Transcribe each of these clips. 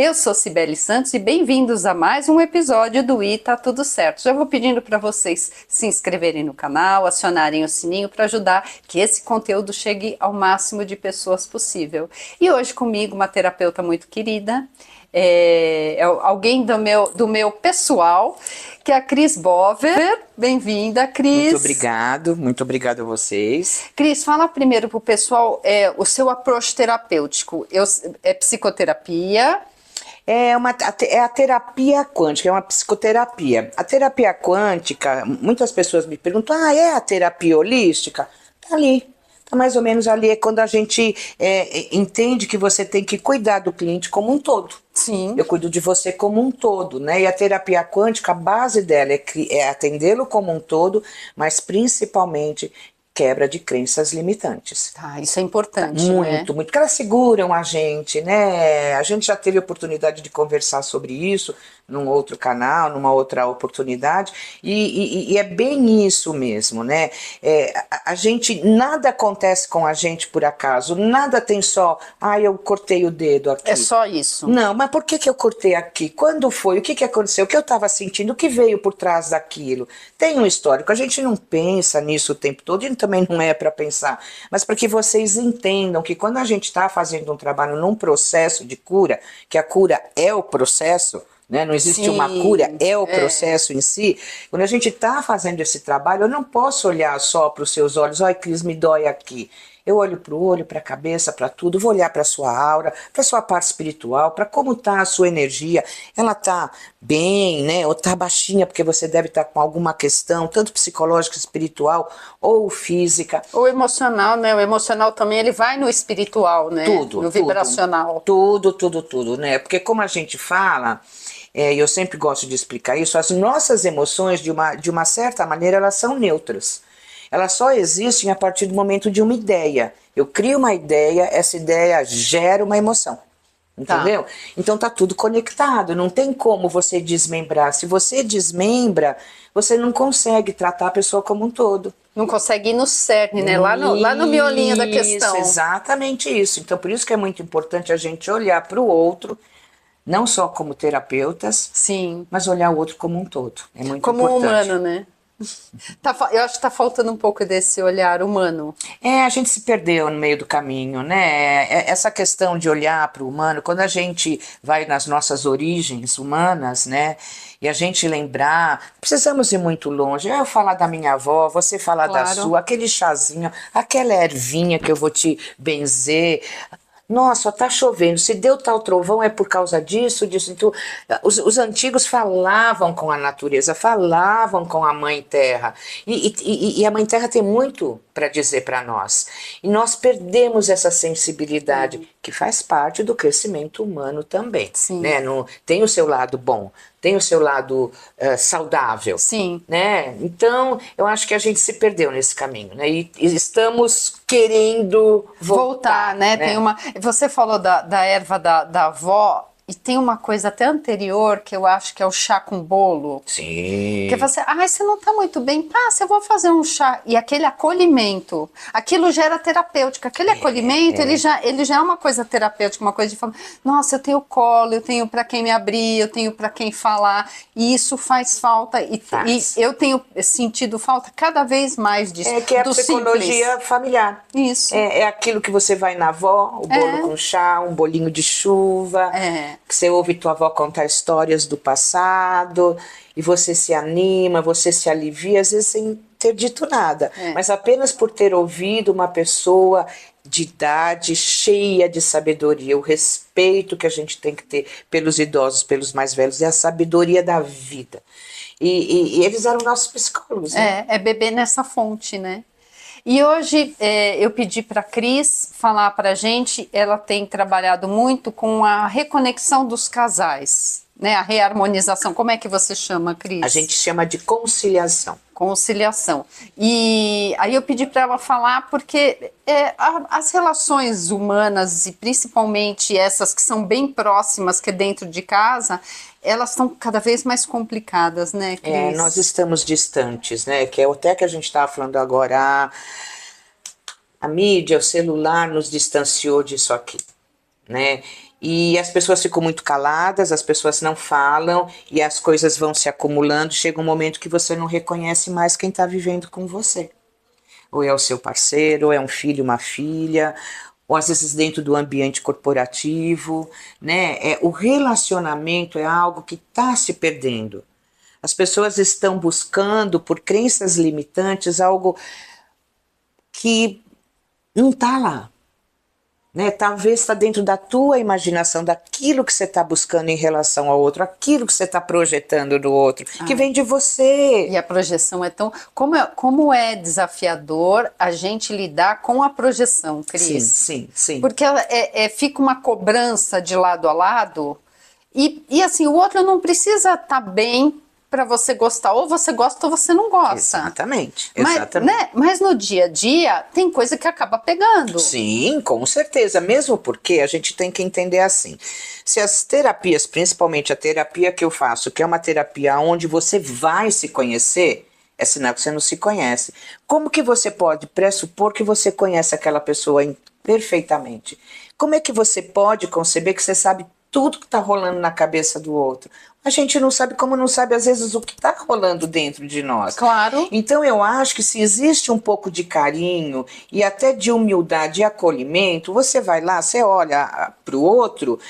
Eu sou Cibele Santos e bem-vindos a mais um episódio do Tá Tudo Certo. Já vou pedindo para vocês se inscreverem no canal, acionarem o sininho para ajudar que esse conteúdo chegue ao máximo de pessoas possível. E hoje comigo uma terapeuta muito querida, alguém do meu pessoal, que é a Cris Bover. Bem-vinda, Cris. Muito obrigado a vocês. Cris, fala primeiro para o pessoal o seu approach terapêutico. É psicoterapia? É a terapia quântica, é uma psicoterapia. A terapia quântica, muitas pessoas me perguntam, é a terapia holística? Tá ali. Tá mais ou menos ali, é quando a gente entende que você tem que cuidar do cliente como um todo. Sim. Eu cuido de você como um todo, né? E a terapia quântica, a base dela é atendê-lo como um todo, mas principalmente quebra de crenças limitantes. Tá, isso é importante, muito, né? Muito, porque elas seguram a gente, né? A gente já teve oportunidade de conversar sobre isso num outro canal, numa outra oportunidade, e é bem isso mesmo, né? A gente, nada acontece com a gente por acaso, nada tem só, eu cortei o dedo aqui. É só isso. Não, mas por que eu cortei aqui? Quando foi? O que aconteceu? O que eu estava sentindo? O que veio por trás daquilo? Tem um histórico, a gente não pensa nisso o tempo todo, e também não é para pensar, mas para que vocês entendam que quando a gente está fazendo um trabalho num processo de cura, que a cura é o processo, né? Não existe uma cura, é o processo em si. Quando a gente está fazendo esse trabalho, eu não posso olhar só para os seus olhos, ai, Cris, me dói aqui. Eu olho para o olho, para a cabeça, para tudo, vou olhar para a sua aura, para a sua parte espiritual, para como está a sua energia. Ela está bem, né? Ou está baixinha, porque você deve estar com alguma questão, tanto psicológica, espiritual, ou física. Ou emocional, né? O emocional também, ele vai no espiritual, né? Tudo. No vibracional. Tudo, né? Porque como a gente fala, e eu sempre gosto de explicar isso, as nossas emoções, de uma certa maneira, elas são neutras. Elas só existem a partir do momento de uma ideia. Eu crio uma ideia, essa ideia gera uma emoção. Entendeu? Então tá tudo conectado, não tem como você desmembrar. Se você desmembra, você não consegue tratar a pessoa como um todo. Não consegue ir no cerne, né? Lá no miolinho da questão. Exatamente isso. Então por isso que é muito importante a gente olhar para o outro, não só como terapeutas, sim, mas olhar o outro como um todo. É muito como importante. Humano, né? Eu acho que tá faltando um pouco desse olhar humano. A gente se perdeu no meio do caminho, né? Essa questão de olhar para o humano, quando a gente vai nas nossas origens humanas, né? E a gente lembrar, precisamos ir muito longe. Eu falar da minha avó, você falar da sua, aquele chazinho, aquela ervinha que eu vou te benzer. Nossa, tá chovendo, se deu tal trovão é por causa disso. Então, os antigos falavam com a natureza, falavam com a Mãe Terra. E a Mãe Terra tem muito para dizer para nós. E nós perdemos essa sensibilidade, que faz parte do crescimento humano também. Sim. Né? Tem o seu lado bom, tem o seu lado saudável. Sim. Né? Então, eu acho que a gente se perdeu nesse caminho, né? E estamos querendo voltar, né? Você falou da erva da avó, e tem uma coisa até anterior, que eu acho que é o chá com bolo. Sim. Que você, você não tá muito bem, passa, eu vou fazer um chá. E aquele acolhimento, aquilo gera terapêutico. Aquele acolhimento, ele já é uma coisa terapêutica, uma coisa de falar, nossa, eu tenho colo, eu tenho para quem me abrir, eu tenho para quem falar. E isso faz falta. E eu tenho sentido falta cada vez mais disso. Que é a psicologia familiar. Isso. É aquilo que você vai na avó, o bolo com chá, um bolinho de chuva. Que você ouve tua avó contar histórias do passado e você se anima, você se alivia, às vezes sem ter dito nada, mas apenas por ter ouvido uma pessoa de idade cheia de sabedoria. O respeito que a gente tem que ter pelos idosos, pelos mais velhos, é a sabedoria da vida. E eles eram nossos psicólogos. Né? É beber nessa fonte, né? E hoje eu pedi para a Cris falar para a gente, ela tem trabalhado muito com a reconexão dos casais, né? A reharmonização. Como é que você chama, Cris? A gente chama de conciliação. Conciliação. E aí eu pedi para ela falar porque as relações humanas, e principalmente essas que são bem próximas, que é dentro de casa, elas estão cada vez mais complicadas, né, Cris? Nós estamos distantes, né? Que é até que a gente estava falando agora, a mídia, o celular nos distanciou disso aqui, né? E as pessoas ficam muito caladas, as pessoas não falam e as coisas vão se acumulando. Chega um momento que você não reconhece mais quem está vivendo com você. Ou é o seu parceiro, ou é um filho, uma filha, ou às vezes dentro do ambiente corporativo, né? O relacionamento é algo que está se perdendo. As pessoas estão buscando, por crenças limitantes, algo que não está lá. Né? Talvez está dentro da tua imaginação, daquilo que você está buscando em relação ao outro, aquilo que você está projetando no outro, que vem de você. E a projeção é tão... Como é desafiador a gente lidar com a projeção, Cris? Sim, sim, sim. Porque ela fica uma cobrança de lado a lado e assim, o outro não precisa estar bem para você gostar. Ou você gosta ou você não gosta. Exatamente, Mas, exatamente. né? Mas no dia a dia tem coisa que acaba pegando. Sim, com certeza. Mesmo porque a gente tem que entender assim. Se as terapias, principalmente a terapia que eu faço, que é uma terapia onde você vai se conhecer, é sinal que você não se conhece. Como que você pode pressupor que você conhece aquela pessoa perfeitamente? Como é que você pode conceber que você sabe tudo que está rolando na cabeça do outro? A gente não sabe, como não sabe às vezes o que está rolando dentro de nós. Claro. Então eu acho que se existe um pouco de carinho e até de humildade e acolhimento, você vai lá, você olha para o outro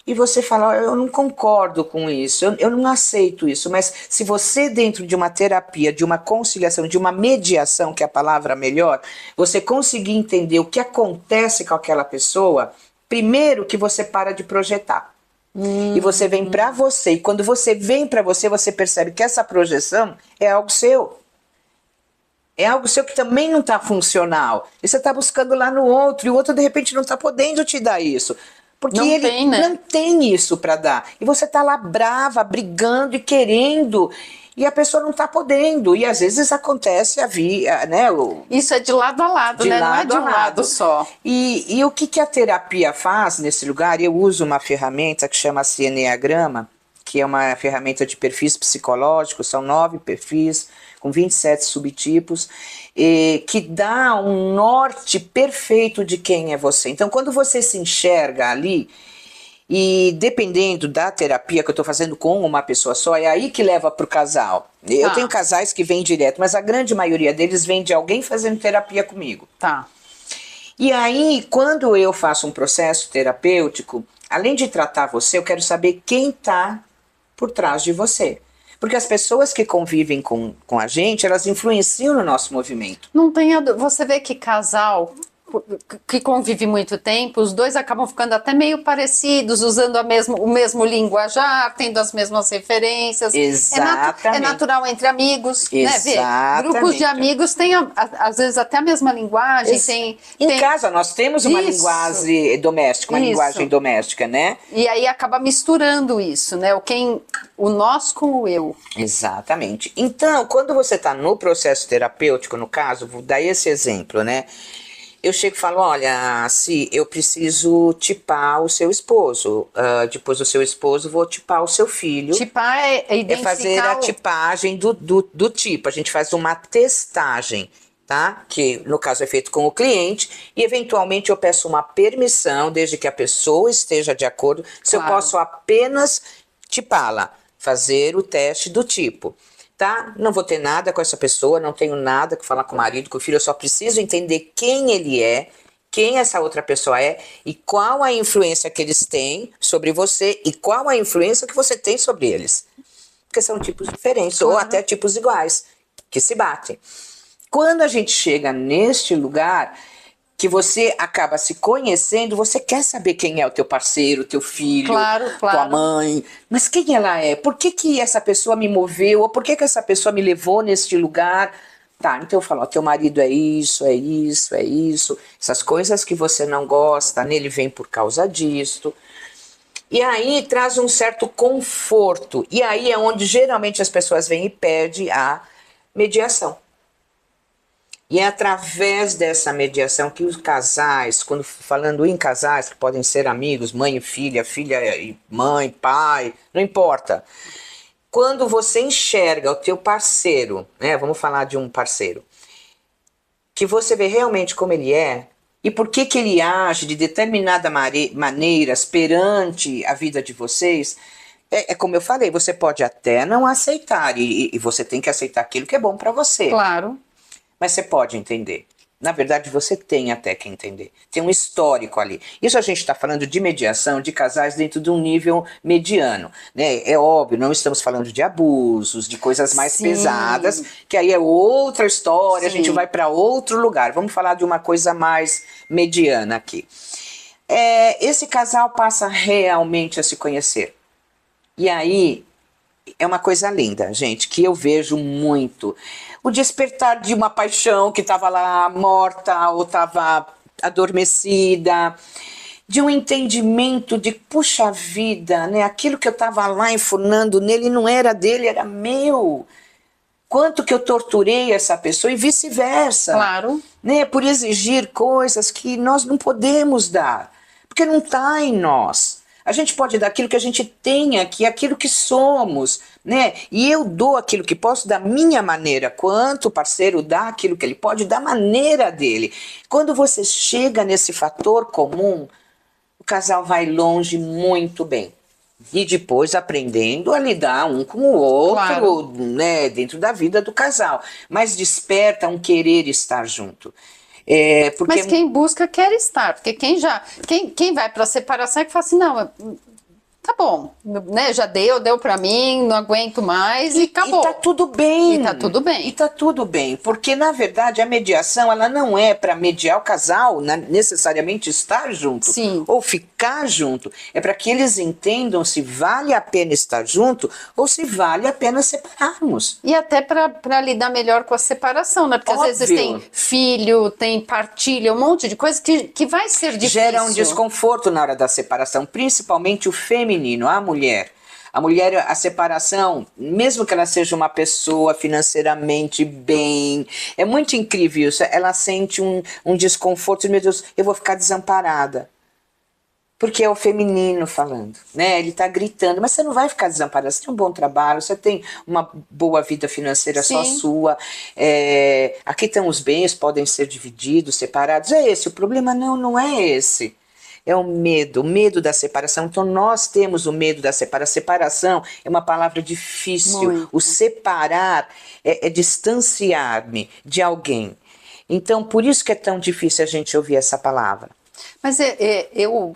e você fala, eu não concordo com isso, eu não aceito isso. Mas se você, dentro de uma terapia, de uma conciliação, de uma mediação, que é a palavra melhor, você conseguir entender o que acontece com aquela pessoa, primeiro que você para de projetar. E você vem para você. E quando você vem para você, você percebe que essa projeção é algo seu. É algo seu que também não está funcional. E você está buscando lá no outro. E o outro, de repente, não está podendo te dar isso. Porque não ele tem, né? não tem isso para dar. E você está lá brava, brigando e querendo. E a pessoa não está podendo. E às vezes acontece né? Isso é de lado a lado, né? Não é de um lado só. E o que a terapia faz nesse lugar? Eu uso uma ferramenta que chama-se Enneagrama, que é uma ferramenta de perfis psicológicos, são 9 perfis, com 27 subtipos, que dá um norte perfeito de quem é você. Então, quando você se enxerga ali, e dependendo da terapia que eu estou fazendo com uma pessoa só, é aí que leva para o casal. Eu tenho casais que vêm direto, mas a grande maioria deles vem de alguém fazendo terapia comigo. Tá. E aí, quando eu faço um processo terapêutico, além de tratar você, eu quero saber quem está por trás de você. Porque as pessoas que convivem com a gente, elas influenciam no nosso movimento. Não tem você vê que casal que convive muito tempo, os dois acabam ficando até meio parecidos, usando o mesmo linguajar, tendo as mesmas referências. Exatamente. É natural entre amigos, né? Vê, grupos de amigos têm, às vezes, até a mesma linguagem. Em casa, nós temos uma linguagem doméstica, linguagem doméstica, né? E aí acaba misturando isso, né? O nós com o eu. Exatamente. Então, quando você está no processo terapêutico, no caso, vou dar esse exemplo, né? Eu chego e falo, olha, se eu preciso tipar o seu esposo, depois do seu esposo vou tipar o seu filho. Tipar é identificar... É fazer a tipagem do tipo, a gente faz uma testagem, tá? Que no caso é feito com o cliente e eventualmente eu peço uma permissão, desde que a pessoa esteja de acordo, se eu posso apenas tipá-la, fazer o teste do tipo. Tá? Não vou ter nada com essa pessoa, não tenho nada que falar com o marido, com o filho, eu só preciso entender quem ele é, quem essa outra pessoa é e qual a influência que eles têm sobre você e qual a influência que você tem sobre eles. Porque são tipos diferentes, ou até tipos iguais, que se batem. Quando a gente chega neste lugar, que você acaba se conhecendo, você quer saber quem é o teu parceiro, o teu filho, tua mãe. Mas quem ela é? Por que essa pessoa me moveu? Ou por que essa pessoa me levou neste lugar? Tá, então eu falo, ó, teu marido é isso, é isso, é isso. Essas coisas que você não gosta, nele vem por causa disto. E aí traz um certo conforto. E aí é onde geralmente as pessoas vêm e pedem a mediação. E é através dessa mediação que os casais, quando falando em casais que podem ser amigos, mãe e filha, filha e mãe, pai, não importa. Quando você enxerga o teu parceiro, né, vamos falar de um parceiro, que você vê realmente como ele é, E por que que ele age de determinada maneiras perante a vida de vocês? É como eu falei, você pode até não aceitar, e você tem que aceitar aquilo que é bom para você. Claro. Mas você pode entender. Na verdade, você tem até que entender. Tem um histórico ali. Isso a gente está falando de mediação de casais dentro de um nível mediano. Né? É óbvio, não estamos falando de abusos, de coisas mais Sim. pesadas, que aí é outra história, a gente Sim. vai para outro lugar. Vamos falar de uma coisa mais mediana aqui. Esse casal passa realmente a se conhecer. E aí, é uma coisa linda, gente, que eu vejo muito. O despertar de uma paixão que estava lá morta ou estava adormecida, de um entendimento de, puxa vida, né, aquilo que eu estava lá enfurnando nele não era dele, era meu. Quanto que eu torturei essa pessoa e vice-versa. Claro. Né, por exigir coisas que nós não podemos dar, porque não está em nós. A gente pode dar aquilo que a gente tem aqui, aquilo que somos, né? E eu dou aquilo que posso da minha maneira, quanto o parceiro dá aquilo que ele pode da maneira dele. Quando você chega nesse fator comum, o casal vai longe muito bem. E depois aprendendo a lidar um com o outro, Claro. né, dentro da vida do casal. Mas desperta um querer estar junto. Porque Mas quem busca quer estar, porque quem vai para a separação é que fala assim, não, tá bom, né? Já deu pra mim, não aguento mais e acabou. E tá tudo bem. E tá tudo bem. E tá tudo bem, porque na verdade a mediação ela não é para mediar o casal, necessariamente estar junto. Sim. Ou ficar junto. É para que eles entendam se vale a pena estar junto ou se vale a pena separarmos. E até para lidar melhor com a separação, né? Porque Óbvio. às vezes tem filho, tem partilha, um monte de coisa que vai ser difícil. Gera um desconforto na hora da separação, principalmente o feminino, a mulher. A mulher, a separação, mesmo que ela seja uma pessoa financeiramente bem, é muito incrível isso. Ela sente um desconforto, meu Deus, eu vou ficar desamparada. Porque é o feminino falando, né? Ele está gritando, mas você não vai ficar desamparada, você tem um bom trabalho, você tem uma boa vida financeira só Sim. sua, aqui estão os bens, podem ser divididos, separados, é esse o problema? Não, não é esse. É o medo da separação. Então nós temos o medo da separação. Separação é uma palavra difícil. Muito. O separar é distanciar-me de alguém. Então por isso que é tão difícil a gente ouvir essa palavra. Mas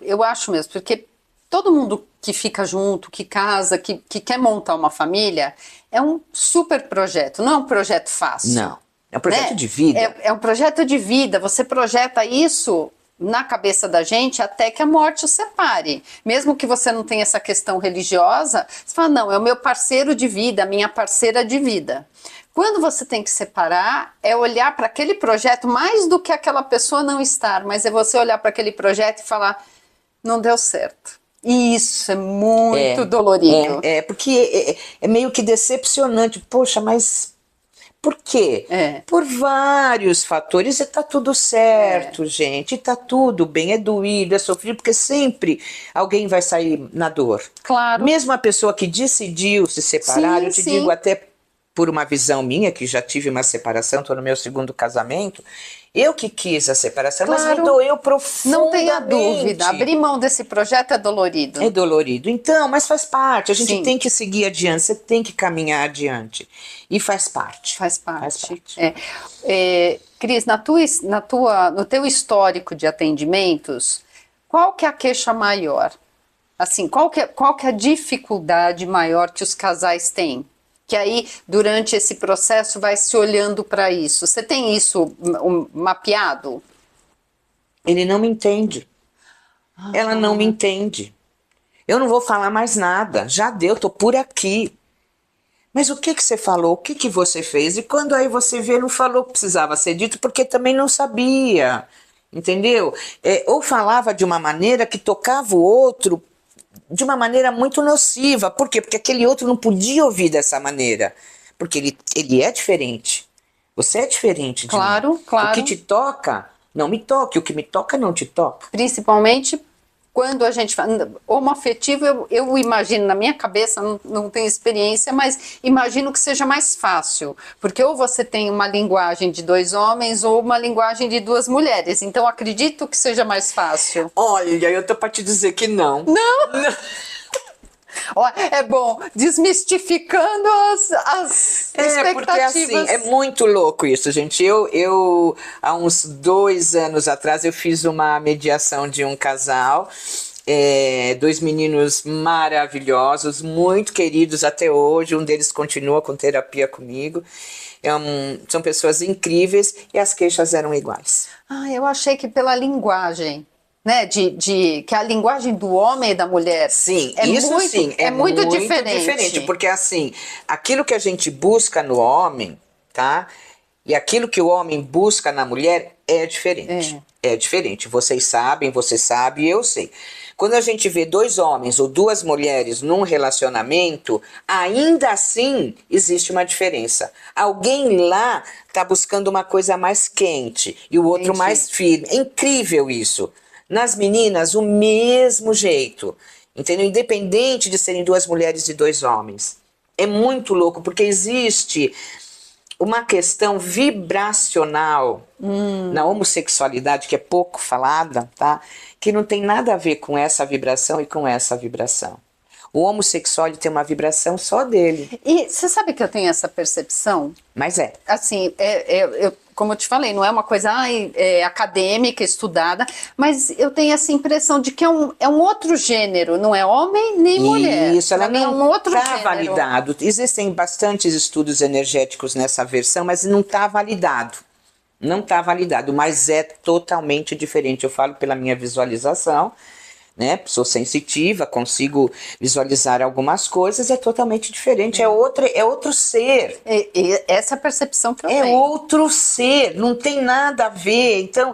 eu acho mesmo, porque todo mundo que fica junto, que casa, que quer montar uma família, é um super projeto, não é um projeto fácil. Não, é um projeto né? de vida. É um projeto de vida, você projeta isso na cabeça da gente até que a morte o separe. Mesmo que você não tenha essa questão religiosa, você fala, não, é o meu parceiro de vida, a minha parceira de vida. Quando você tem que separar, é olhar para aquele projeto mais do que aquela pessoa não estar, mas é você olhar para aquele projeto e falar, não deu certo. E isso é muito dolorido. Porque é meio que decepcionante. Poxa, mas por quê? Por vários fatores, e tá tudo certo, gente, e tá tudo bem, é doído, é sofrido, porque sempre alguém vai sair na dor. Claro. Mesmo a pessoa que decidiu se separar, Sim, eu te sim. digo até por uma visão minha, que já tive uma separação, estou no meu segundo casamento, eu que quis a separação, mas me doeu profundamente. Não tenha dúvida, abrir mão desse projeto é dolorido. É dolorido. Então, mas faz parte, a gente Sim. tem que seguir adiante, você tem que caminhar adiante. E faz parte. Faz parte. Faz parte. Cris, no teu histórico de atendimentos, qual que é a queixa maior? Assim, qual que é a dificuldade maior que os casais têm? Que aí, durante esse processo, vai se olhando para isso. Você tem isso mapeado? Ele não me entende. Ela não me entende. Eu não vou falar mais nada. Já deu, tô por aqui. Mas o que você falou? O que você fez? E quando aí você vê, não falou que precisava ser dito, porque também não sabia. Entendeu? Ou falava de uma maneira que tocava o outro de uma maneira muito nociva. Por quê? Porque aquele outro não podia ouvir dessa maneira. Porque ele é diferente. Você é diferente de mim. Claro. O que te toca, não me toque. O que me toca, não te toca. Principalmente quando a gente fala homoafetivo, eu imagino, na minha cabeça, não tenho experiência, mas imagino que seja mais fácil, porque ou você tem uma linguagem de 2 homens ou uma linguagem de 2 mulheres, então acredito que seja mais fácil. Olha, eu tô para te dizer que não. Não! Ó, é bom, desmistificando as expectativas. Porque assim, é muito louco isso, gente. Eu há uns 2 anos atrás, eu fiz uma mediação de um casal, 2 meninos maravilhosos, muito queridos até hoje, um deles continua com terapia comigo. São pessoas incríveis e as queixas eram iguais. Ah, eu achei que pela linguagem, né, que a linguagem do homem e da mulher sim, é muito diferente. Porque assim, aquilo que a gente busca no homem, tá? E aquilo que o homem busca na mulher é diferente. É diferente. Vocês sabem, você sabe, eu sei. Quando a gente vê 2 homens ou 2 mulheres num relacionamento, ainda assim existe uma diferença. Alguém lá está buscando uma coisa mais quente e o outro mais firme. É incrível isso. Nas meninas, o mesmo jeito, entendeu? Independente de serem 2 mulheres e 2 homens. É muito louco, porque existe uma questão vibracional na homossexualidade, que é pouco falada, tá? Que não tem nada a ver com essa vibração e com essa vibração. O homossexual ele tem uma vibração só dele. E você sabe que eu tenho essa percepção? Mas é. Assim, como eu te falei, não é uma coisa acadêmica, estudada, mas eu tenho essa impressão de que é um outro gênero, não é homem nem mulher. Isso, ela não é não um outro está gênero. validado. Existem bastantes estudos energéticos nessa versão, mas não está validado. Não está validado, mas é totalmente diferente. Eu falo pela minha visualização, né? Sou sensitiva, consigo visualizar algumas coisas, é totalmente diferente, é outro ser. Essa percepção que eu tenho. É outro ser, não tem nada a ver. Então,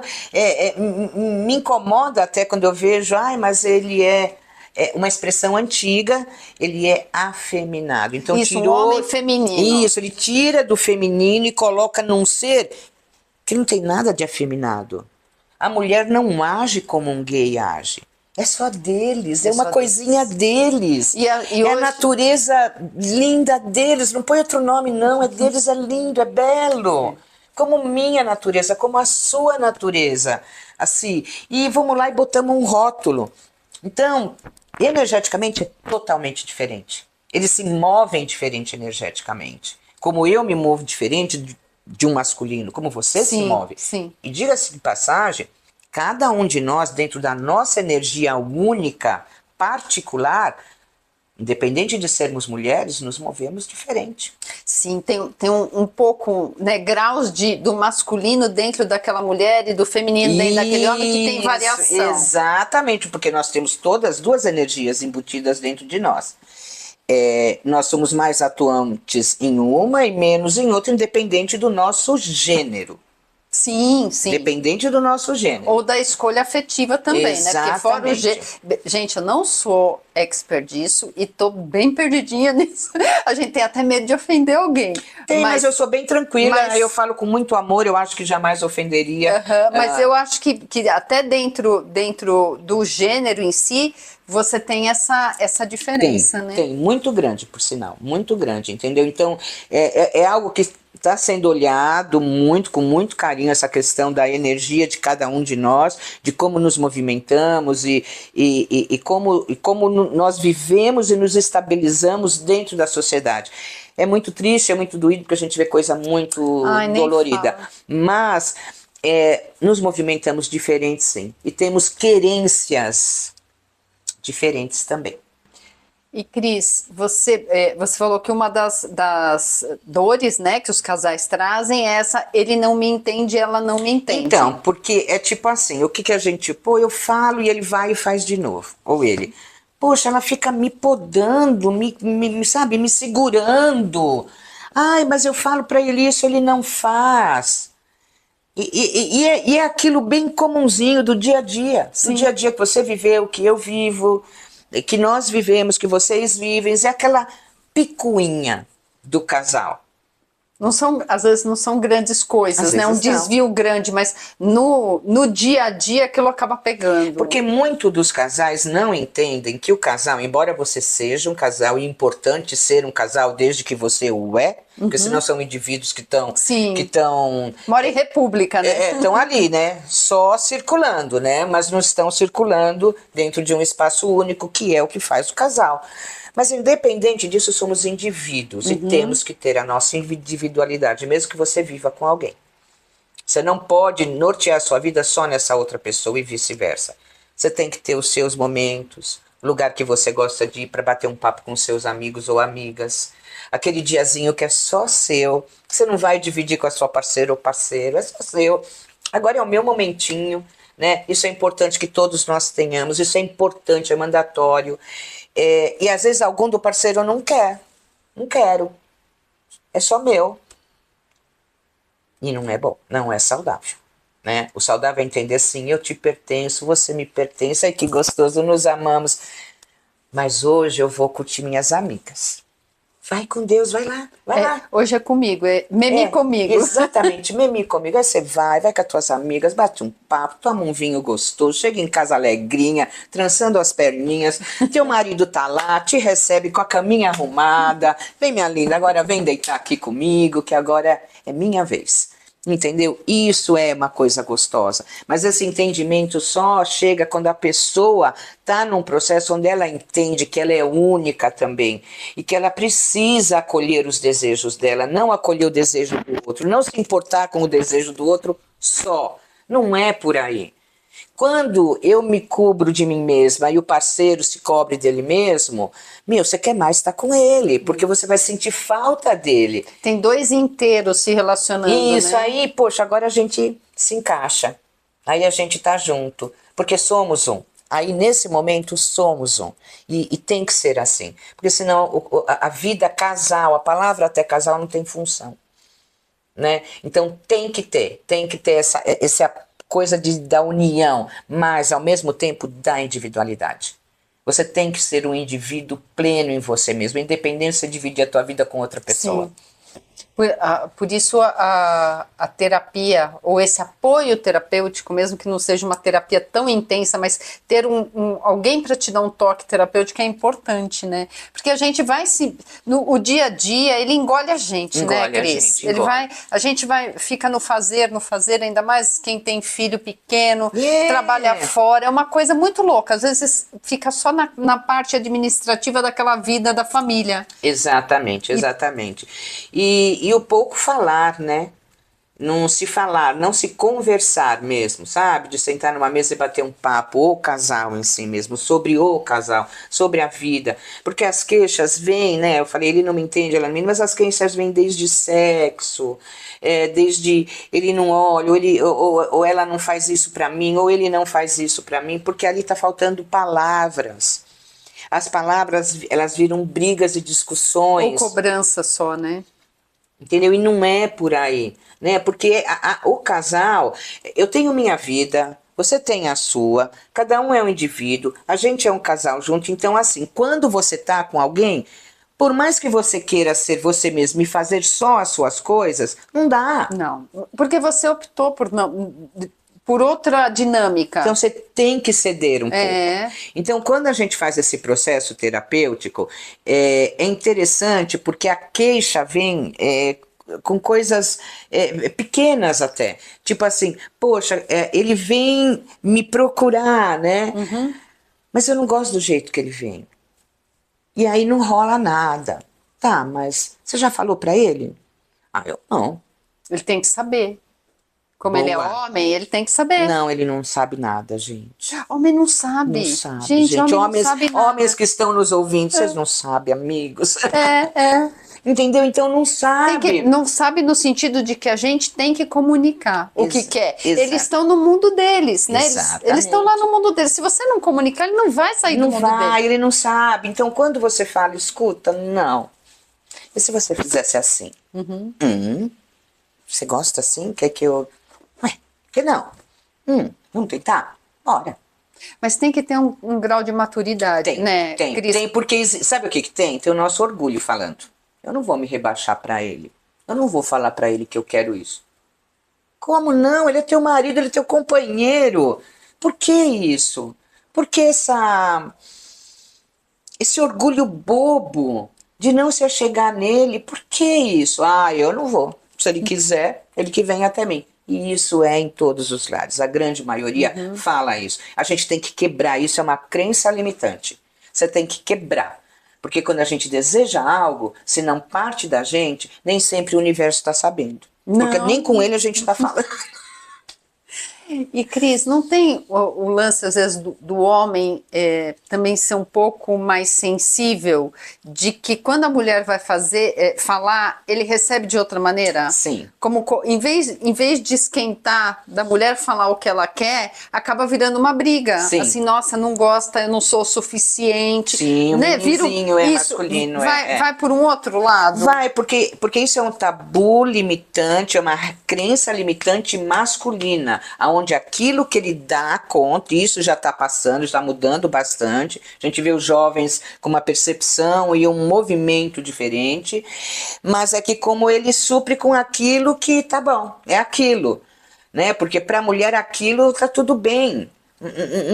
me incomoda até quando eu vejo, mas ele é uma expressão antiga, ele é afeminado. Então, isso, um homem feminino. Isso, ele tira do feminino e coloca num ser que não tem nada de afeminado. A mulher não age como um gay age. É só deles, é uma coisinha deles. É a natureza linda deles, não põe outro nome não, é deles, é lindo, é belo. Como minha natureza, como a sua natureza. Assim, e vamos lá e botamos um rótulo. Então, energeticamente é totalmente diferente. Eles se movem diferente energeticamente. Como eu me movo diferente de um masculino, como você se move. Sim. E diga-se de passagem, cada um de nós, dentro da nossa energia única, particular, independente de sermos mulheres, nos movemos diferente. Sim, tem um pouco, né, graus do masculino dentro daquela mulher e do feminino dentro daquele homem que tem variação. Exatamente, porque nós temos todas 2 energias embutidas dentro de nós. Nós somos mais atuantes em uma e menos em outra, independente do nosso gênero. Sim, sim. Dependente do nosso gênero. Ou da escolha afetiva também, exatamente, né? Porque fora o gênero. Gente, eu não sou expert disso e tô bem perdidinha nisso. A gente tem até medo de ofender alguém. Mas eu sou bem tranquila, eu falo com muito amor, eu acho que jamais ofenderia. Mas eu acho que até dentro do gênero em si, você tem essa diferença, né? Tem, muito grande, por sinal, muito grande, entendeu? Então, é algo que está sendo olhado com muito carinho, essa questão da energia de cada um de nós, de como nos movimentamos e como nós vivemos e nos estabilizamos dentro da sociedade. É muito triste, é muito doído, porque a gente vê coisa muito dolorida. Mas nos movimentamos diferentes, sim. E temos querências diferentes também. E Cris, você falou que uma das dores, né, que os casais trazem é essa, ele não me entende, ela não me entende. Então, porque é tipo assim, o que a gente, eu falo e ele vai e faz de novo, ou ele, poxa, ela fica me podando, sabe, me segurando, mas eu falo pra ele isso, ele não faz. E é aquilo bem comunzinho do dia a dia, do dia a dia que você viveu, que eu vivo, que nós vivemos, que vocês vivem, é aquela picuinha do casal. Não são, às vezes não são grandes coisas, Às né? Um vezes não. desvio grande, mas no dia a dia aquilo acaba pegando. Porque muito dos casais não entendem que o casal, embora você seja um casal, e é importante ser um casal desde que você o é, porque senão são indivíduos que estão Sim. que estão Mora em república, né? estão ali, né? Só circulando, né? Mas não estão circulando dentro de um espaço único, que é o que faz o casal. Mas independente disso, somos indivíduos e temos que ter a nossa individualidade, mesmo que você viva com alguém. Você não pode nortear a sua vida só nessa outra pessoa e vice-versa. Você tem que ter os seus momentos, lugar que você gosta de ir para bater um papo com seus amigos ou amigas. Aquele diazinho que é só seu, que você não vai dividir com a sua parceira ou parceiro, é só seu. Agora é o meu momentinho, né? Isso é importante que todos nós tenhamos, isso é importante, é mandatório. E às vezes algum do parceiro não quer, não quero, é só meu. E não é bom, não é saudável, né? O saudável é entender assim, eu te pertenço, você me pertence, ai que gostoso, nos amamos. Mas hoje eu vou curtir minhas amigas. Vai com Deus, vai lá, vai lá. Hoje é comigo, memi comigo. Exatamente, memi comigo. Aí você vai com as tuas amigas, bate um papo, toma um vinho gostoso, chega em casa alegrinha, trançando as perninhas, teu marido tá lá, te recebe com a caminha arrumada. Vem, minha linda, agora vem deitar aqui comigo, que agora é minha vez. Entendeu? Isso é uma coisa gostosa. Mas esse entendimento só chega quando a pessoa está num processo onde ela entende que ela é única também e que ela precisa acolher os desejos dela, não acolher o desejo do outro, não se importar com o desejo do outro só. Não é por aí. Quando eu me cubro de mim mesma e o parceiro se cobre dele mesmo, você quer mais estar com ele, porque você vai sentir falta dele. Tem dois inteiros se relacionando, Isso, né? aí, poxa, agora a gente se encaixa. Aí a gente tá junto, porque somos um. Aí nesse momento somos um. E tem que ser assim. Porque senão a vida casal, a palavra até casal não tem função. Né? Então tem que ter essa coisa da união, mas ao mesmo tempo da individualidade. Você tem que ser um indivíduo pleno em você mesmo, independente de você dividir a tua vida com outra pessoa. Sim. Por isso a terapia, ou esse apoio terapêutico, mesmo que não seja uma terapia tão intensa, mas ter alguém para te dar um toque terapêutico é importante, né? Porque a gente vai o dia a dia, ele engole a gente, né, Cris? A gente fica no fazer, ainda mais quem tem filho pequeno, trabalha fora, é uma coisa muito louca. Às vezes fica só na parte administrativa daquela vida da família. Exatamente. E o pouco falar, né? Não se falar, não se conversar mesmo, sabe? De sentar numa mesa e bater um papo, o casal em si mesmo, sobre o casal, sobre a vida. Porque as queixas vêm, né? Eu falei, ele não me entende, ela não me entende, mas as queixas vêm desde sexo, desde ele não olha, ou ela não faz isso pra mim, ou ele não faz isso pra mim, porque ali tá faltando palavras. As palavras, elas viram brigas e discussões. Ou cobrança só, né? Entendeu? E não é por aí, né? Porque o casal, eu tenho minha vida, você tem a sua, cada um é um indivíduo, a gente é um casal junto, então assim, quando você tá com alguém, por mais que você queira ser você mesmo e fazer só as suas coisas, não dá. Não, porque você optou por outra dinâmica. Então você tem que ceder um pouco. Então quando a gente faz esse processo terapêutico, é interessante porque a queixa vem com coisas pequenas até. Tipo assim, poxa, ele vem me procurar, né? Mas eu não gosto do jeito que ele vem. E aí não rola nada. Tá, mas você já falou pra ele? Eu não. Ele tem que saber. Como Boa. Ele é homem, ele tem que saber. Não, ele não sabe nada, gente. Homem não sabe. Não sabe, gente. Homem homens, não sabe nada. homens que estão nos ouvindo, vocês não sabem, amigos. É. Entendeu? Então não sabe. Não sabe no sentido de que a gente tem que comunicar o que quer. Exato. Eles estão no mundo deles, né? Eles estão lá no mundo deles. Se você não comunicar, ele não vai sair do mundo dele. Ele não sabe. Então quando você fala, escuta, não. E se você fizesse assim? Você gosta assim? Quer que eu... Ué, que não? Vamos tentar? Bora. Mas tem que ter um grau de maturidade, né, Cris? Tem, porque sabe o que tem? Tem o nosso orgulho falando. Eu não vou me rebaixar pra ele. Eu não vou falar para ele que eu quero isso. Como não? Ele é teu marido, ele é teu companheiro. Por que isso? Por que esse orgulho bobo de não se achegar nele? Por que isso? Ah, eu não vou. Se ele quiser, ele que vem até mim. E isso é em todos os lares. A grande maioria fala isso. A gente tem que quebrar. Isso é uma crença limitante. Você tem que quebrar. Porque quando a gente deseja algo, se não parte da gente, nem sempre o universo está sabendo. Porque Não. nem com ele a gente está falando. E Cris, não tem o lance, às vezes, do homem também ser um pouco mais sensível, de que quando a mulher vai falar, ele recebe de outra maneira? Sim. Como, em vez de esquentar, da mulher falar o que ela quer, acaba virando uma briga. Sim. Assim, nossa, não gosta, eu não sou o suficiente. Sim, né? o mimizinho é masculino. Vai por um outro lado? Vai, porque isso é um tabu limitante, é uma crença limitante masculina, onde aquilo que ele dá conta, isso já está passando, está mudando bastante. A gente vê os jovens com uma percepção e um movimento diferente, mas é que como ele supre com aquilo que tá bom, é aquilo, né? Porque para a mulher aquilo tá tudo bem.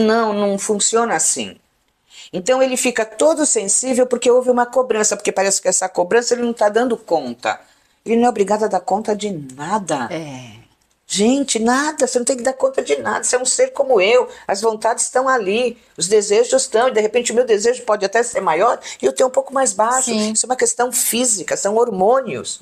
Não funciona assim. Então ele fica todo sensível porque houve uma cobrança, porque parece que essa cobrança ele não está dando conta. Ele não é obrigado a dar conta de nada. Gente, nada, você não tem que dar conta de nada, você é um ser como eu, as vontades estão ali, os desejos estão, e de repente o meu desejo pode até ser maior e o teu um pouco mais baixo. Sim. Isso é uma questão física, são hormônios.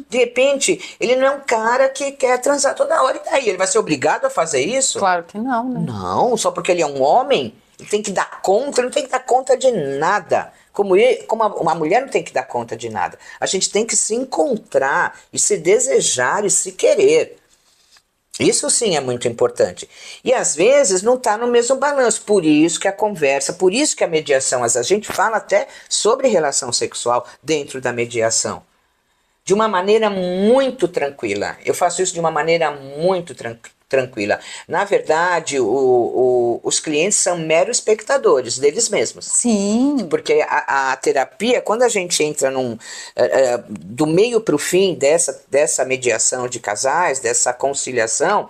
De repente, ele não é um cara que quer transar toda hora, e daí? Ele vai ser obrigado a fazer isso? Claro que não, né? Não, só porque ele é um homem, ele tem que dar conta, ele não tem que dar conta de nada. Como uma mulher não tem que dar conta de nada. A gente tem que se encontrar e se desejar e se querer. Isso sim é muito importante. E às vezes não está no mesmo balanço. Por isso que a conversa, por isso que a mediação, a gente fala até sobre relação sexual dentro da mediação. De uma maneira muito tranquila. Eu faço isso de uma maneira muito tranquila. Na verdade, os clientes são meros espectadores deles mesmos. Sim. Porque a terapia, quando a gente entra do meio para o fim dessa mediação de casais, dessa conciliação,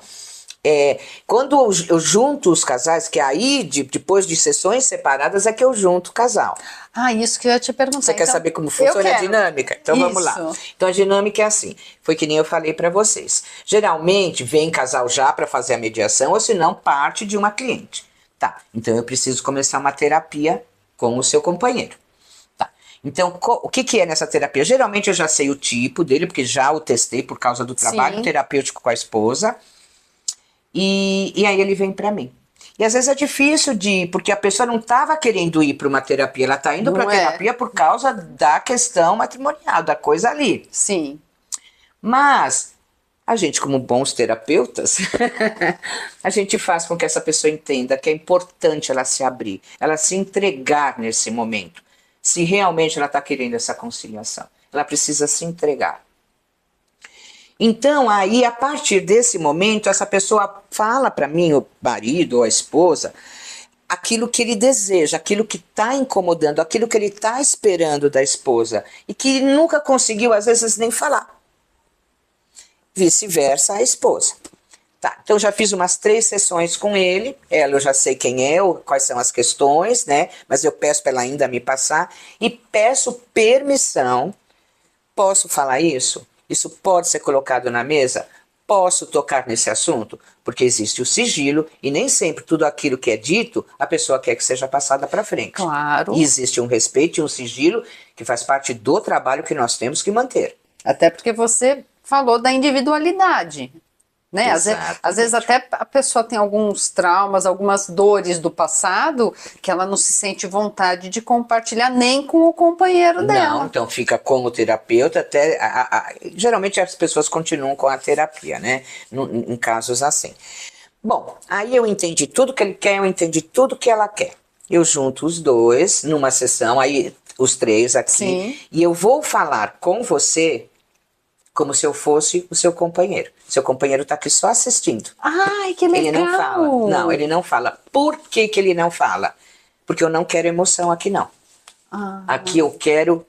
quando eu junto os casais, que aí, depois de sessões separadas, é que eu junto o casal. Ah, isso que eu ia te perguntar. Você quer saber como funciona a dinâmica? Então vamos lá. Isso. Então a dinâmica é assim, foi que nem eu falei para vocês. Geralmente vem casal já para fazer a mediação, ou se não parte de uma cliente. Tá, então eu preciso começar uma terapia com o seu companheiro. Tá, então o que é nessa terapia? Geralmente eu já sei o tipo dele, porque já o testei por causa do trabalho terapêutico com a esposa. E aí ele vem para mim. E às vezes é difícil porque a pessoa não estava querendo ir para uma terapia, ela está indo para a terapia por causa da questão matrimonial, da coisa ali. Sim. Mas a gente, como bons terapeutas, a gente faz com que essa pessoa entenda que é importante ela se abrir, ela se entregar nesse momento. Se realmente ela está querendo essa conciliação, ela precisa se entregar. Então, aí, a partir desse momento, essa pessoa fala para mim, o marido ou a esposa, aquilo que ele deseja, aquilo que está incomodando, aquilo que ele está esperando da esposa e que nunca conseguiu, às vezes, nem falar. Vice-versa, a esposa. Tá, então já fiz umas 3 sessões com ele, eu já sei quem é, quais são as questões, né? Mas eu peço para ela ainda me passar e peço permissão. Posso falar isso? Isso pode ser colocado na mesa? Posso tocar nesse assunto? Porque existe o sigilo e nem sempre tudo aquilo que é dito a pessoa quer que seja passada para frente. Claro. E existe um respeito e um sigilo que faz parte do trabalho que nós temos que manter. Até porque você falou da individualidade. Né? Às vezes até a pessoa tem alguns traumas, algumas dores do passado que ela não se sente vontade de compartilhar nem com o companheiro dela. Não, então fica com o terapeuta até... geralmente as pessoas continuam com a terapia, né? Em casos assim. Bom, aí eu entendi tudo que ele quer, eu entendi tudo que ela quer. Eu junto os dois numa sessão, aí os 3 aqui, Sim. E eu vou falar com você como se eu fosse o seu companheiro. Seu companheiro está aqui só assistindo. Ai, que legal! Ele não fala. Não, ele não fala. Por que ele não fala? Porque eu não quero emoção aqui, não. Aqui eu quero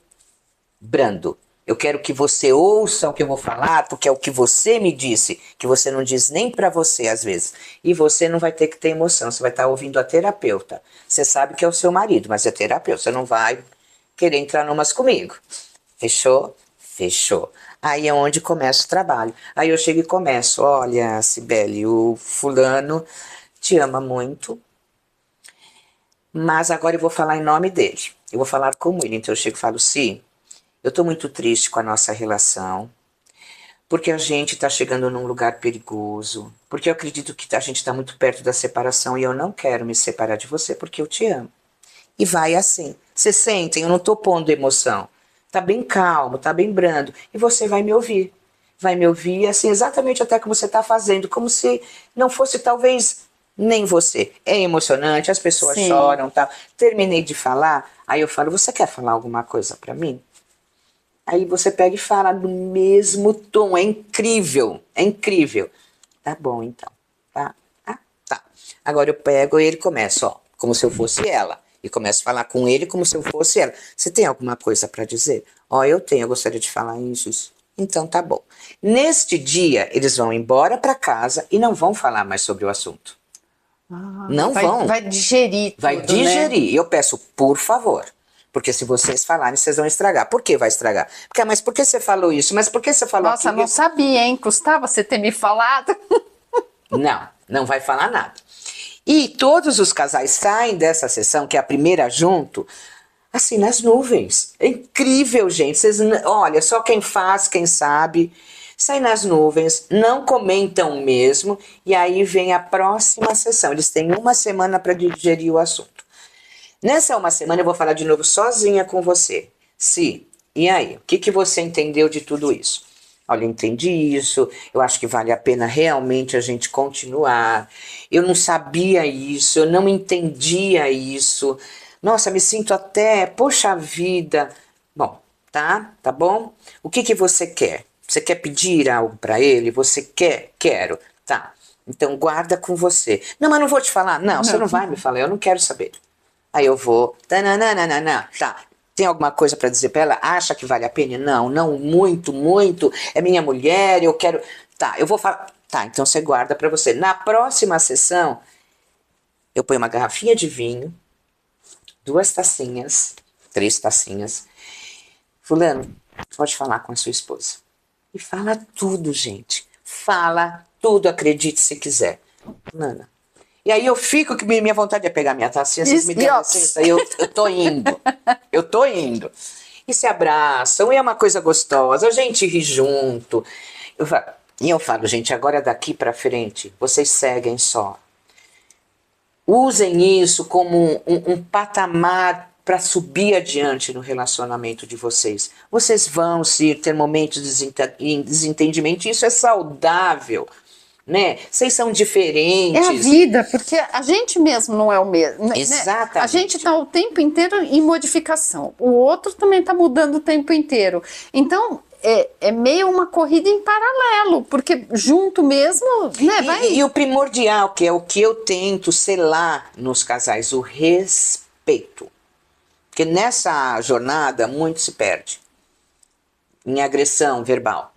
brando. Eu quero que você ouça o que eu vou falar, porque é o que você me disse, que você não diz nem pra você às vezes. E você não vai ter que ter emoção, você vai estar ouvindo a terapeuta. Você sabe que é o seu marido, mas é terapeuta, você não vai querer entrar numas comigo. Fechou? Fechou. Aí é onde começa o trabalho. Aí eu chego e começo, olha, Cibele, o fulano te ama muito, mas agora eu vou falar em nome dele. Eu vou falar como ele. Então eu chego e falo, sim, eu tô muito triste com a nossa relação, porque a gente tá chegando num lugar perigoso, porque eu acredito que a gente tá muito perto da separação e eu não quero me separar de você porque eu te amo. E vai assim. Vocês sentem, eu não tô pondo emoção. Tá bem calmo, tá bem brando. E você vai me ouvir. Vai me ouvir assim, exatamente até como você tá fazendo, como se não fosse talvez nem você. É emocionante, as pessoas Sim. choram, tal. Terminei de falar, aí eu falo, você quer falar alguma coisa pra mim? Aí você pega e fala no mesmo tom. É incrível, é incrível. Tá bom, então. Tá? Ah, tá. Agora eu pego e ele começa, ó, como se eu fosse ela. E começo a falar com ele como se eu fosse ela. Você tem alguma coisa para dizer? Ó, eu tenho, eu gostaria de falar isso, isso. Então tá bom. Neste dia, eles vão embora para casa e não vão falar mais sobre o assunto. Não vão. Vai digerir tudo, Vai né? digerir. E eu peço, por favor. Porque se vocês falarem, vocês vão estragar. Por que vai estragar? Porque, mas por que você falou isso? Mas por que você falou Nossa, aquilo? não sabia, hein? Custava você ter me falado. Não, não vai falar nada. E todos os casais saem dessa sessão, que é a primeira junto, assim, nas nuvens. É incrível, gente. Vocês, olha, só quem faz, quem sabe. Sai nas nuvens, não comentam mesmo, e aí vem a próxima sessão. Eles têm uma semana para digerir o assunto. Nessa uma semana eu vou falar de novo sozinha com você. E aí? O que você entendeu de tudo isso? Olha, eu entendi isso, eu acho que vale a pena realmente a gente continuar. Eu não sabia isso, eu não entendia isso. Nossa, me sinto até, poxa vida. Bom, tá bom? O que você quer? Você quer pedir algo para ele? Você quer? Quero. Tá. Então guarda com você. Não, mas não vou te falar. Não, você não vai me falar, eu não quero saber. Aí eu vou, tá. Tem alguma coisa para dizer para ela? Acha que vale a pena? Não, não, muito, muito. É minha mulher, eu quero. Tá, eu vou falar. Tá, então você guarda para você. Na próxima sessão, eu ponho uma garrafinha de vinho, 2 tacinhas, 3 tacinhas. Fulano, pode falar com a sua esposa. E fala tudo, gente. Fala tudo, acredite se quiser. Nana. E aí eu fico, que minha vontade é pegar minha tacinha, vocês me dão licença, eu tô indo. Eu tô indo. E se abraçam, e é uma coisa gostosa, a gente ri junto. E eu falo, gente, agora daqui pra frente, vocês seguem só. Usem isso como um patamar para subir adiante no relacionamento de vocês. Vocês vão sim ter momentos de desentendimento, e isso é saudável. Né? Vocês são diferentes. É a vida, porque a gente mesmo não é o mesmo. Né? Exatamente. A gente está o tempo inteiro em modificação. O outro também está mudando o tempo inteiro. Então, é meio uma corrida em paralelo, porque junto mesmo, né? E o primordial, que é o que eu tento selar nos casais, o respeito. Porque nessa jornada muito se perde. Em agressão verbal.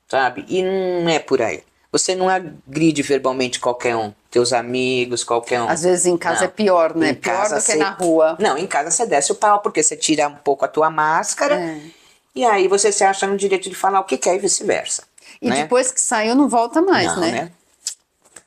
Sabe? E não é por aí. Você não agride verbalmente qualquer um, teus amigos, qualquer um. Às vezes em casa não. É pior, né? Em Pior do que você... na rua. Não, em casa você desce o pau, porque você tira um pouco a tua máscara, e aí você se acha no direito de falar o que quer e vice-versa. E né? depois que saiu não volta mais, não, né?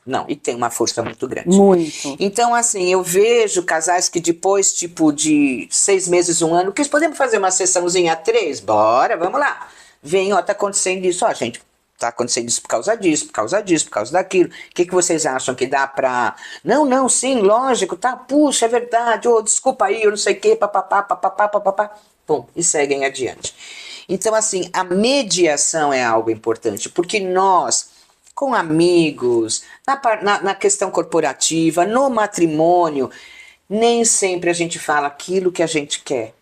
Não, e tem uma força muito grande. Muito. Então, assim, eu vejo casais que depois, tipo, de 6 meses, 1 ano, que podemos fazer uma sessãozinha 3? Bora, vamos lá. Vem, ó, tá acontecendo isso, ó, gente. Tá acontecendo isso por causa disso, por causa disso, por causa daquilo. O que vocês acham que dá pra... Não, sim, lógico, tá? Puxa, é verdade, ô, desculpa aí, eu não sei o quê, papapá, papapá, papapá. Pum, e seguem adiante. Então, assim, a mediação é algo importante, porque nós, com amigos, na questão corporativa, no matrimônio, nem sempre a gente fala aquilo que a gente quer.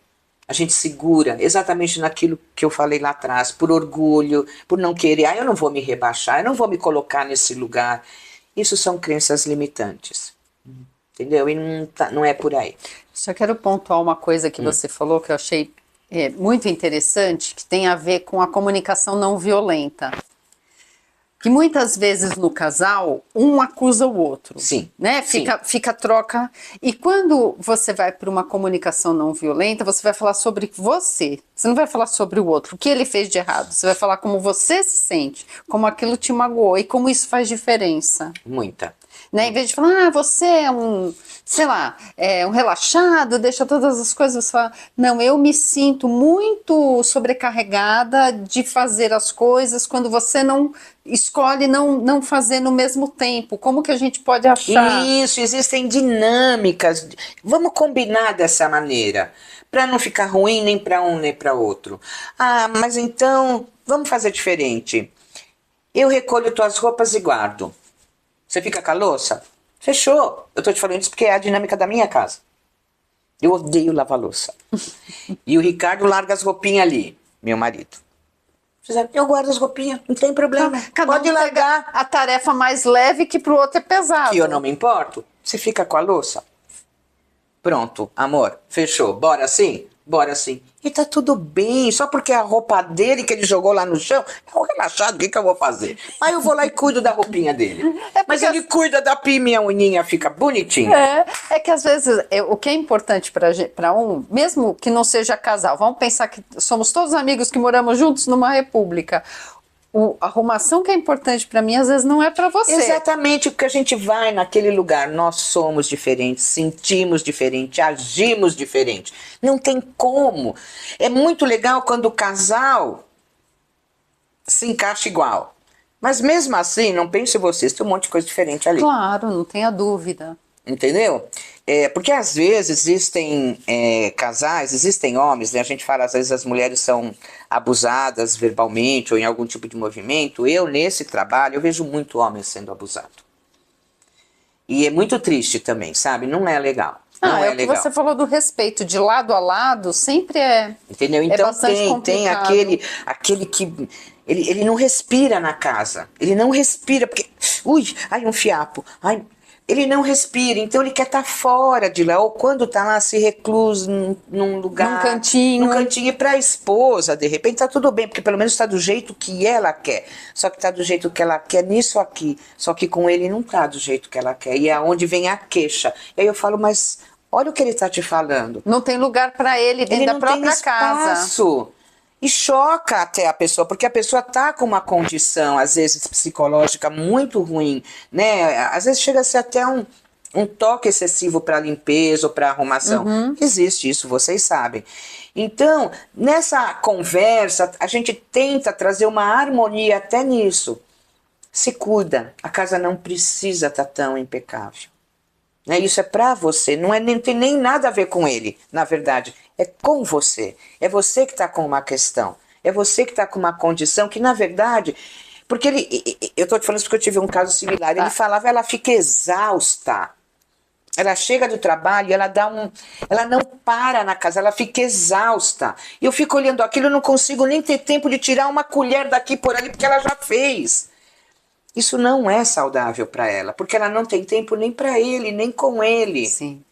A gente segura exatamente naquilo que eu falei lá atrás, por orgulho, por não querer. Eu não vou me rebaixar, eu não vou me colocar nesse lugar. Isso são crenças limitantes. Entendeu? E não é por aí. Só quero pontuar uma coisa que você falou que eu achei é muito interessante, que tem a ver com a comunicação não violenta. Que muitas vezes no casal, um acusa o outro. Sim. Né? Sim. Fica troca. E quando você vai para uma comunicação não violenta, você vai falar sobre você. Você não vai falar sobre o outro, o que ele fez de errado. Você vai falar como você se sente, como aquilo te magoou e como isso faz diferença. Muita. Né? Em vez de falar, você é um, sei lá, um relaxado, deixa todas as coisas, você fala, não, eu me sinto muito sobrecarregada de fazer as coisas quando você não escolhe não fazer no mesmo tempo. Como que a gente pode achar? Isso, existem dinâmicas. Vamos combinar dessa maneira, para não ficar ruim nem para um nem para outro. Ah, mas então, vamos fazer diferente. Eu recolho tuas roupas e guardo. Você fica com a louça? Fechou. Eu tô te falando isso porque é a dinâmica da minha casa. Eu odeio lavar louça. E o Ricardo larga as roupinhas ali, meu marido. Eu guardo as roupinhas, não tem problema. Cada Pode um largar. pega a tarefa mais leve que pro outro é pesado. Que eu não me importo. Você fica com a louça? Pronto, amor, fechou. Bora sim? Bora sim. E tá tudo bem, só porque a roupa dele que ele jogou lá no chão, é um relaxado, o que que eu vou fazer? Aí eu vou lá e cuido da roupinha dele. Mas ele cuida da pia, minha uninha fica bonitinha. É que às vezes o que é importante para um, mesmo que não seja casal, vamos pensar que somos todos amigos que moramos juntos numa república. A arrumação que é importante para mim, às vezes não é para você. Exatamente, porque a gente vai naquele lugar, nós somos diferentes, sentimos diferente, agimos diferente. Não tem como. É muito legal quando o casal se encaixa igual. Mas mesmo assim, não pense vocês, tem um monte de coisa diferente ali. Claro, não tenha dúvida. Entendeu? Porque às vezes existem casais, existem homens, né? A gente fala, às vezes as mulheres são abusadas verbalmente ou em algum tipo de movimento. Eu, nesse trabalho, eu vejo muito homem sendo abusado. E é muito triste também, sabe? Não é legal. Não é o que legal. você falou do respeito, de lado a lado, sempre Entendeu? Então bastante tem complicado. aquele que... Ele não respira na casa. Ele não respira, porque... Ui, ai, um fiapo. Ai... Ele não respira, então ele quer estar fora de lá, ou quando está lá se recluso num lugar, num cantinho, e para a esposa, de repente está tudo bem, porque pelo menos está do jeito que ela quer, só que está do jeito que ela quer nisso aqui, só que com ele não está do jeito que ela quer, e é onde vem a queixa. E aí eu falo, mas olha o que ele está te falando. Não tem lugar para ele dentro da própria casa. E choca até a pessoa, porque a pessoa tá com uma condição, às vezes, psicológica muito ruim, né? Às vezes chega a ser até um toque excessivo para limpeza ou para arrumação. Existe isso, vocês sabem. Então, nessa conversa, a gente tenta trazer uma harmonia até nisso. Se cuida, a casa não precisa estar tão impecável. Né? Isso é para você, não tem nem nada a ver com ele, na verdade. É com você. É você que está com uma questão. É você que está com uma condição que, na verdade... Porque eu estou te falando isso porque eu tive um caso similar. Ele falava, ela fica exausta. Ela chega do trabalho, ela não para na casa, ela fica exausta. E eu fico olhando aquilo, eu não consigo nem ter tempo de tirar uma colher daqui por ali, porque ela já fez. Isso não é saudável para ela, porque ela não tem tempo nem para ele, nem com ele. Sim.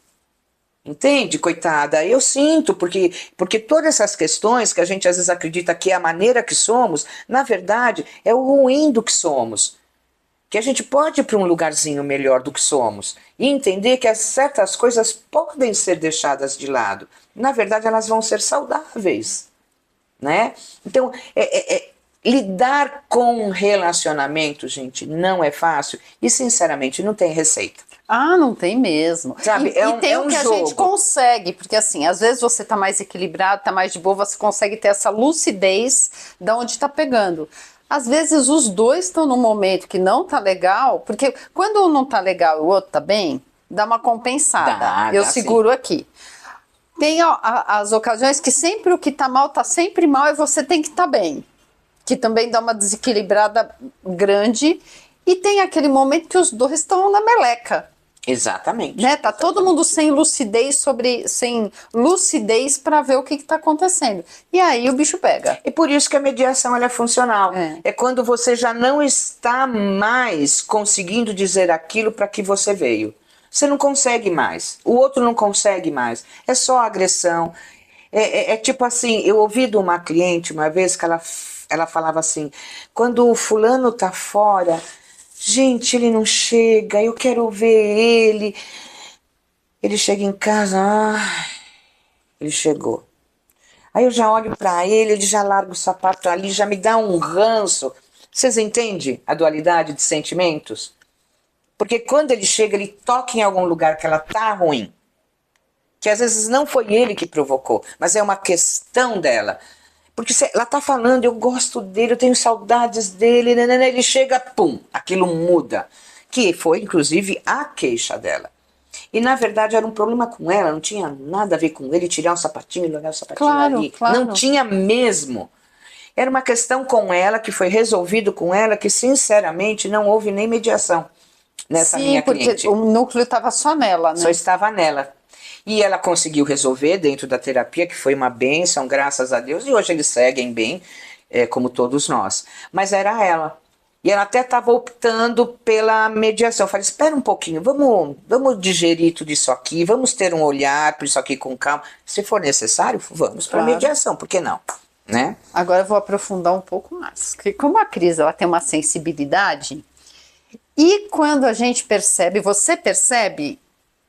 Entende, coitada? Eu sinto, porque todas essas questões que a gente às vezes acredita que é a maneira que somos, na verdade, é o ruim do que somos. Que a gente pode ir para um lugarzinho melhor do que somos. E entender que certas coisas podem ser deixadas de lado. Na verdade, elas vão ser saudáveis. Né? Então, lidar com um relacionamento, gente, não é fácil. E, sinceramente, não tem receita. Ah, não tem mesmo. Sabe, e tem o que jogo. A gente consegue, porque assim, às vezes você tá mais equilibrado, tá mais de boa, você consegue ter essa lucidez de onde tá pegando. Às vezes os dois estão num momento que não tá legal, porque quando um não tá legal e o outro tá bem, dá uma compensada. Eu seguro aqui. Tem as ocasiões que sempre o que tá mal tá sempre mal e você tem que estar bem. Que também dá uma desequilibrada grande. E tem aquele momento que os dois estão na meleca. Exatamente. Né? Tá todo mundo sem lucidez para ver o que está acontecendo. E aí o bicho pega. E por isso que a mediação ela é funcional. É quando você já não está mais conseguindo dizer aquilo para que você veio. Você não consegue mais. O outro não consegue mais. É só agressão. É tipo assim, eu ouvi de uma cliente uma vez que ela falava assim, quando o fulano tá fora, gente, ele não chega, eu quero ver ele. Ele chega em casa, ele chegou. Aí eu já olho pra ele já larga o sapato ali, já me dá um ranço. Vocês entendem a dualidade de sentimentos? Porque quando ele chega, ele toca em algum lugar que ela tá ruim. Que às vezes não foi ele que provocou, mas é uma questão dela. Porque ela tá falando, eu gosto dele, eu tenho saudades dele, né, ele chega, pum, aquilo muda. Que foi, inclusive, a queixa dela. E, na verdade, era um problema com ela, não tinha nada a ver com ele tirar um sapatinho e olhar o sapatinho Claro, ali. claro. Não tinha mesmo. Era uma questão com ela, que foi resolvido com ela, que, sinceramente, não houve nem mediação nessa minha cliente. Sim, porque o núcleo estava só nela, né? Só estava nela. E ela conseguiu resolver dentro da terapia, que foi uma bênção, graças a Deus. E hoje eles seguem bem, como todos nós. Mas era ela. E ela até estava optando pela mediação. Eu falei, espera um pouquinho, vamos digerir tudo isso aqui, vamos ter um olhar para isso aqui com calma. Se for necessário, vamos para a mediação, por que não? Né? Agora eu vou aprofundar um pouco mais. Porque como a Cris ela tem uma sensibilidade, e quando a gente percebe, você percebe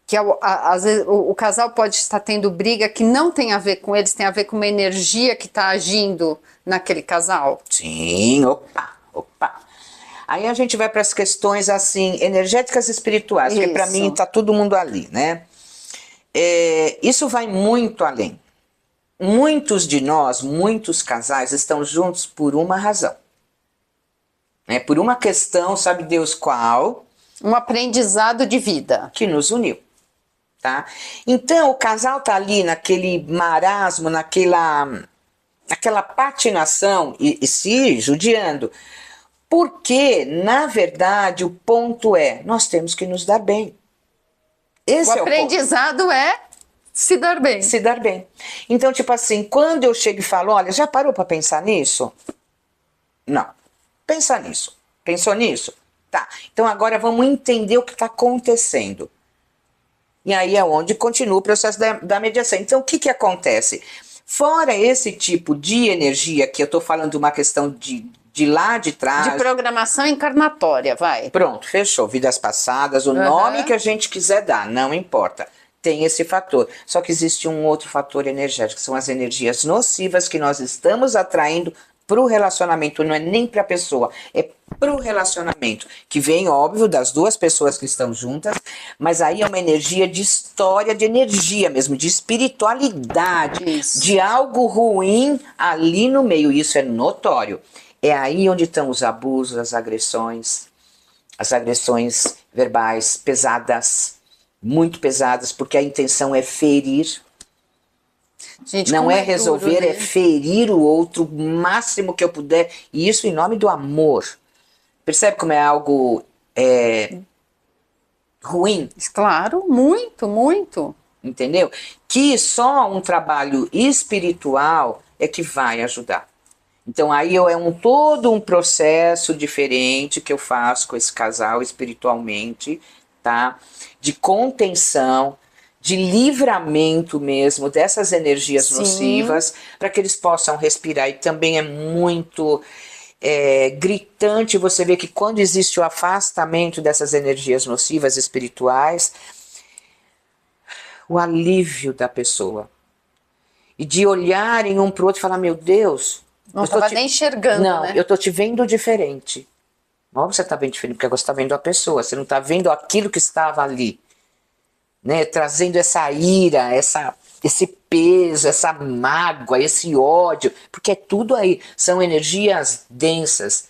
que às vezes o casal pode estar tendo briga que não tem a ver com eles, tem a ver com uma energia que está agindo naquele casal? Sim, opa. Aí a gente vai para as questões assim, energéticas e espirituais, porque para mim está todo mundo ali, né? Isso vai muito além. Muitos de nós, muitos casais estão juntos por uma razão. Por uma questão, sabe Deus qual? Um aprendizado de vida. Que nos uniu. Tá? Então o casal tá ali naquele marasmo, naquela patinação e se judiando. Porque, na verdade, o ponto é, nós temos que nos dar bem. Esse o aprendizado é se dar bem. Se dar bem. Então, tipo assim, quando eu chego e falo, olha, já parou para pensar nisso? Não. Pensa nisso. Pensou nisso? Tá. Então agora vamos entender o que está acontecendo. E aí é onde continua o processo da mediação. Então, o que acontece? Fora esse tipo de energia, que eu estou falando de uma questão de lá de trás... De programação encarnatória, vai. Pronto, fechou. Vidas passadas, o nome que a gente quiser dar, não importa. Tem esse fator. Só que existe um outro fator energético, que são as energias nocivas que nós estamos atraindo para o relacionamento, não é nem para a pessoa, é para o relacionamento, que vem, óbvio, das duas pessoas que estão juntas, mas aí é uma energia de história, de energia mesmo, de espiritualidade, de algo ruim ali no meio, isso é notório. É aí onde estão os abusos, as agressões verbais pesadas, muito pesadas, porque a intenção é ferir. Gente, não é resolver, duro, né? É ferir o outro o máximo que eu puder. E isso em nome do amor. Percebe como é algo ruim? Claro, muito, muito. Entendeu? Que só um trabalho espiritual é que vai ajudar. Então aí todo um processo diferente que eu faço com esse casal espiritualmente, tá? De contenção, de livramento mesmo dessas energias nocivas, para que eles possam respirar. E também é muito gritante você ver que quando existe o afastamento dessas energias nocivas espirituais, o alívio da pessoa. E de olharem um para o outro e falar, meu Deus... Não estava nem enxergando, não, né? Eu estou te vendo diferente. Não, você está vendo diferente, porque você está vendo a pessoa, você não está vendo aquilo que estava ali. Né, trazendo essa ira, esse peso, essa mágoa, esse ódio, porque é tudo aí, são energias densas,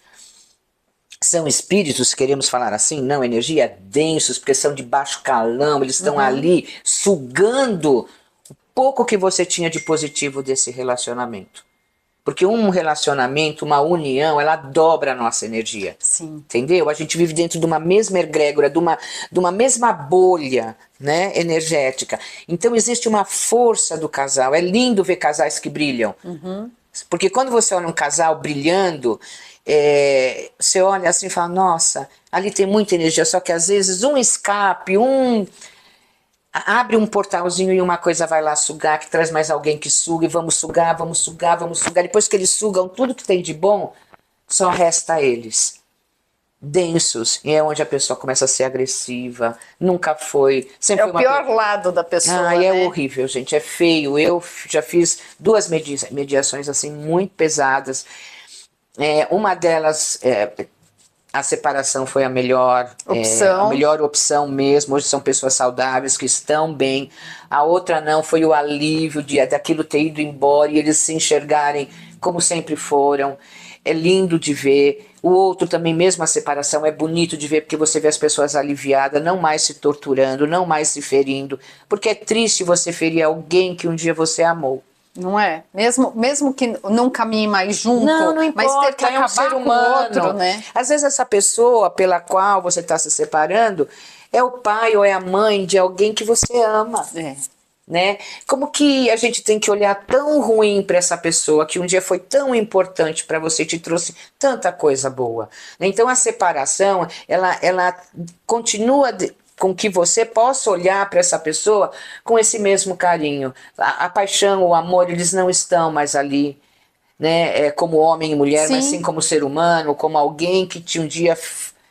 são espíritos, queremos falar assim, não, energia densos, porque são de baixo calão, eles estão ali sugando o pouco que você tinha de positivo desse relacionamento. Porque um relacionamento, uma união, ela dobra a nossa energia. Sim. Entendeu? A gente vive dentro de uma mesma egrégora, de uma mesma bolha, né, energética. Então existe uma força do casal. É lindo ver casais que brilham. Porque quando você olha um casal brilhando, você olha assim e fala, nossa, ali tem muita energia. Só que às vezes um escape, Abre um portalzinho e uma coisa vai lá sugar, que traz mais alguém que suga, e vamos sugar, vamos sugar, vamos sugar. Depois que eles sugam tudo que tem de bom, só resta eles. Densos, e é onde a pessoa começa a ser agressiva, nunca foi. Sempre É o pior lado da pessoa, é né? horrível, gente, é feio. Eu já fiz 2 mediações assim muito pesadas. Uma delas, a separação foi a melhor Opção. a melhor opção mesmo. Hoje são pessoas saudáveis que estão bem. A outra não, foi o alívio daquilo ter ido embora e eles se enxergarem como sempre foram. É lindo de ver. O outro também, mesmo a separação, é bonito de ver, porque você vê as pessoas aliviadas, não mais se torturando, não mais se ferindo, porque é triste você ferir alguém que um dia você amou. Não é? Mesmo que não caminhe mais junto, Não mas importa, ter que é um acabar ser com o humano. outro, né? Às vezes essa pessoa pela qual você está se separando é o pai ou é a mãe de alguém que você ama. Né? Como que a gente tem que olhar tão ruim para essa pessoa que um dia foi tão importante para você, te trouxe tanta coisa boa. Então a separação, ela continua com que você possa olhar para essa pessoa com esse mesmo carinho. A paixão, o amor, eles não estão mais ali, né? Como homem e mulher, mas sim como ser humano, como alguém que um dia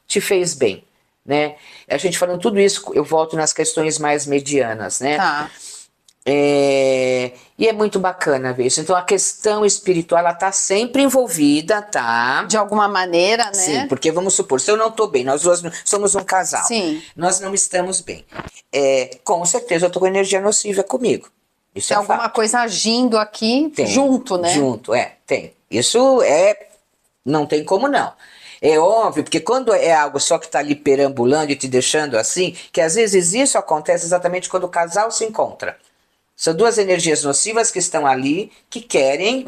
te fez bem, né? A gente falando tudo isso, eu volto nas questões mais medianas, né? Tá. E é muito bacana ver isso. Então a questão espiritual, ela tá sempre envolvida, tá? De alguma maneira, né? Sim, porque vamos supor, se eu não tô bem, nós duas somos um casal. Sim. Nós não estamos bem. Com certeza eu tô com energia nociva comigo. Isso Tem é alguma fato. coisa agindo aqui junto, né? Junto, tem. Isso não tem como não. É óbvio, porque quando é algo só que está ali perambulando e te deixando assim, que às vezes isso acontece exatamente quando o casal se encontra. São 2 energias nocivas que estão ali, que querem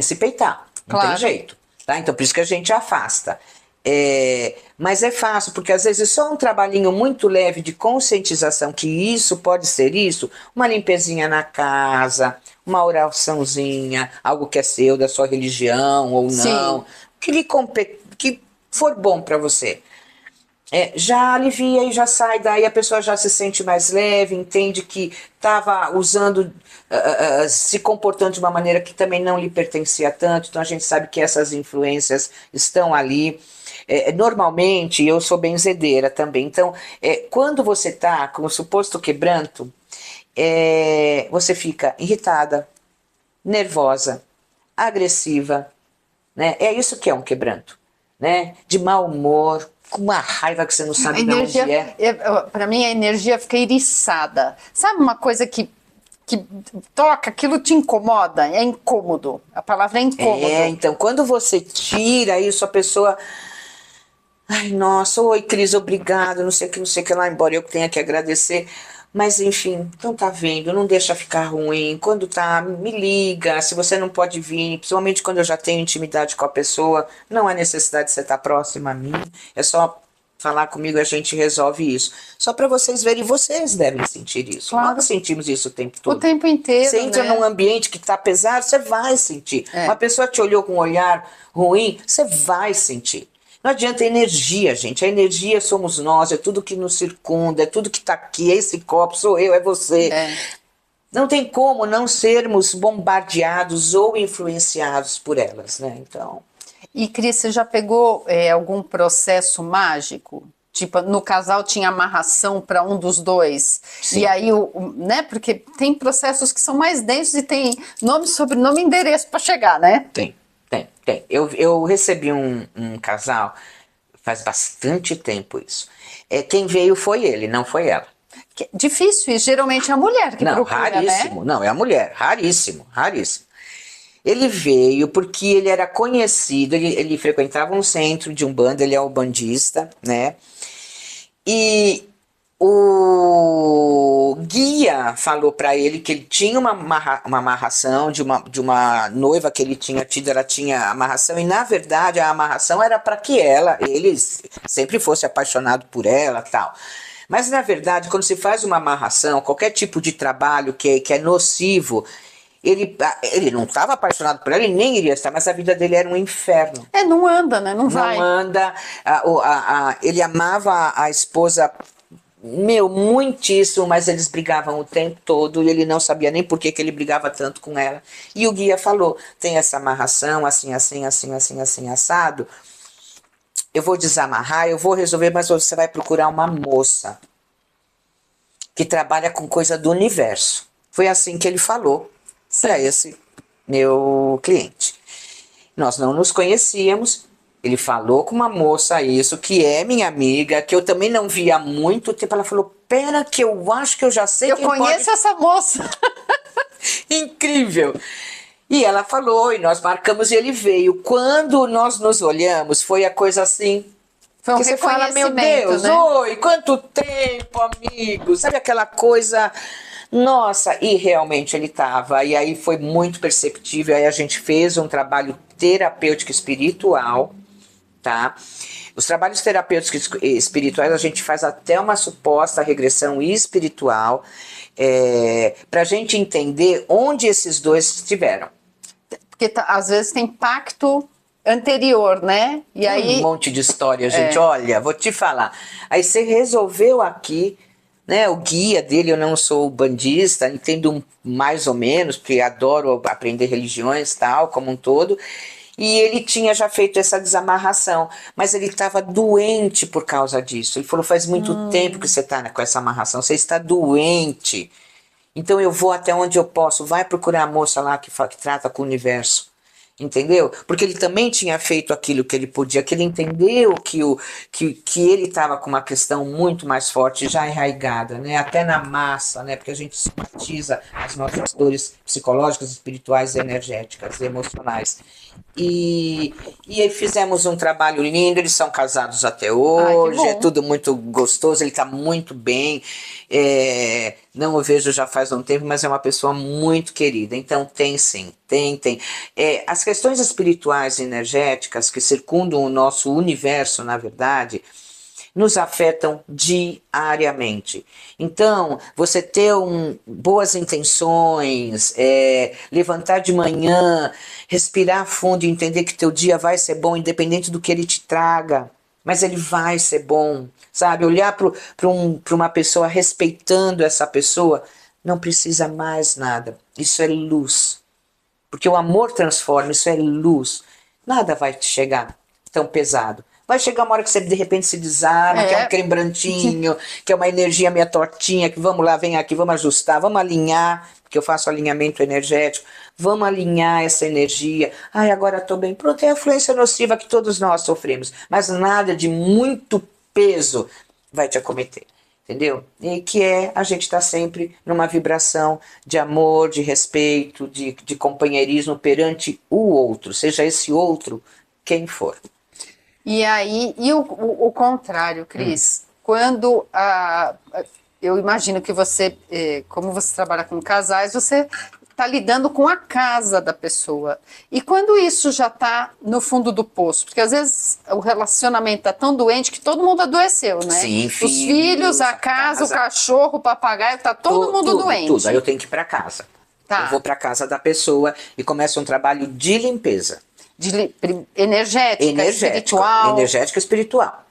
se peitar. Não Claro. tem jeito. Tá? Então, por isso que a gente afasta. Mas é fácil, porque às vezes só um trabalhinho muito leve de conscientização que isso pode ser isso, uma limpezinha na casa, uma oraçãozinha, algo que é seu, da sua religião ou não, que for bom para você. Já alivia e já sai daí, a pessoa já se sente mais leve, entende que estava usando, se comportando de uma maneira que também não lhe pertencia tanto, então a gente sabe que essas influências estão ali. Normalmente, eu sou benzedeira também, então quando você está com o suposto quebranto, você fica irritada, nervosa, agressiva, né? É isso que é um quebranto, né? De mau humor, com uma raiva que você não sabe de onde é. Para mim, a energia fica eriçada. Sabe uma coisa que toca, aquilo te incomoda? É incômodo. A palavra é incômodo. Então, quando você tira isso, a pessoa... Ai, nossa, oi, Cris, obrigado, não sei o que lá, embora eu tenha que agradecer. Mas, enfim, então tá vendo, não deixa ficar ruim. Quando tá, me liga, se você não pode vir, principalmente quando eu já tenho intimidade com a pessoa, não há necessidade de você estar próxima a mim, é só falar comigo e a gente resolve isso. Só para vocês verem, vocês devem sentir isso. Claro. Nós sentimos isso o tempo todo. O tempo inteiro, você entra num ambiente que tá pesado, você vai sentir. Uma pessoa te olhou com um olhar ruim, você vai sentir. Não adianta energia, gente. A energia somos nós, é tudo que nos circunda, é tudo que está aqui, é esse copo, sou eu, é você. Não tem como não sermos bombardeados ou influenciados por elas, né? Então... E, Cris, você já pegou algum processo mágico? Tipo, no casal tinha amarração para um dos dois. Sim. E aí, né? Porque tem processos que são mais densos e tem nome, sobrenome e endereço para chegar, né? Tem. Eu recebi um casal, faz bastante tempo isso. Quem veio foi ele, não foi ela. Difícil, e geralmente é a mulher que procura, raríssimo, né? Não, é a mulher, raríssimo. Ele veio porque ele era conhecido, ele frequentava um centro de umbanda, ele é umbandista, né? E o guia falou para ele que ele tinha uma amarração de uma noiva que ele tinha tido, ela tinha amarração, e na verdade a amarração era para que ele sempre fosse apaixonado por ela, tal. Mas na verdade, quando se faz uma amarração, qualquer tipo de trabalho que é nocivo, ele não estava apaixonado por ela, ele nem iria estar, mas a vida dele era um inferno. Não anda, né? Não vai. Não anda. Ele amava a esposa meu, muitíssimo, mas eles brigavam o tempo todo e ele não sabia nem por que ele brigava tanto com ela. E o guia falou, tem essa amarração, assim, assim, assim, assim, assim, assado. Eu vou desamarrar, eu vou resolver, mas você vai procurar uma moça que trabalha com coisa do universo. Foi assim que ele falou para esse meu cliente. Nós não nos conhecíamos. Ele falou com uma moça isso, que é minha amiga, que eu também não via há muito tempo. Ela falou, pera que eu acho que eu já sei quem pode... Eu conheço essa moça. Incrível. E ela falou, e nós marcamos e ele veio. Quando nós nos olhamos, foi a coisa assim... Foi um que você fala, meu Deus, né? oi, quanto tempo, amigo. Sabe aquela coisa... Nossa, e realmente ele estava. E aí foi muito perceptível. Aí a gente fez um trabalho terapêutico espiritual, tá? Os trabalhos terapêuticos espirituais a gente faz até uma suposta regressão espiritual, para a gente entender onde esses dois estiveram. Porque às vezes tem pacto anterior, né? E aí... Um monte de história, gente. Olha, vou te falar. Aí você resolveu aqui, né? O guia dele, eu não sou bandista, entendo mais ou menos, porque adoro aprender religiões, tal, como um todo. E ele tinha já feito essa desamarração, mas ele estava doente por causa disso. Ele falou, faz muito tempo que você está com essa amarração, você está doente. Então eu vou até onde eu posso, vai procurar a moça lá que trata com o universo. Entendeu? Porque ele também tinha feito aquilo que ele podia, que ele entendeu que ele estava com uma questão muito mais forte, já enraigada, né? Até na massa, né? Porque a gente somatiza as nossas dores psicológicas, espirituais, energéticas, emocionais. E aí fizemos um trabalho lindo, eles são casados até hoje, é tudo muito gostoso, ele está muito bem, não o vejo já faz um tempo, mas é uma pessoa muito querida, então tem sim, tem. As questões espirituais e energéticas que circundam o nosso universo, na verdade, nos afetam diariamente. Então, você ter boas intenções, levantar de manhã, respirar fundo e entender que teu dia vai ser bom, independente do que ele te traga, mas ele vai ser bom, sabe? Olhar para uma pessoa respeitando essa pessoa, não precisa mais nada. Isso é luz. Porque o amor transforma, isso é luz. Nada vai te chegar tão pesado. Vai chegar uma hora que você de repente se desarma, que é um crembrantinho, que é uma energia meio tortinha, que vamos lá, vem aqui, vamos ajustar, vamos alinhar, porque eu faço alinhamento energético, vamos alinhar essa energia. Ai, agora estou bem. Pronto, é a influência nociva que todos nós sofremos, mas nada de muito peso vai te acometer. Entendeu? E que a gente está sempre numa vibração de amor, de respeito, de companheirismo perante o outro, seja esse outro quem for. E aí, o contrário, Cris, quando eu imagino que você, como você trabalha com casais, você está lidando com a casa da pessoa. E quando isso já está no fundo do poço, porque às vezes o relacionamento está tão doente que todo mundo adoeceu, né? Sim, os filhos, a casa, o cachorro, o papagaio, está todo mundo doente. Tudo, aí eu tenho que ir para casa. Tá. Eu vou para casa da pessoa e começo um trabalho de limpeza. Energética, espiritual. Energética e espiritual.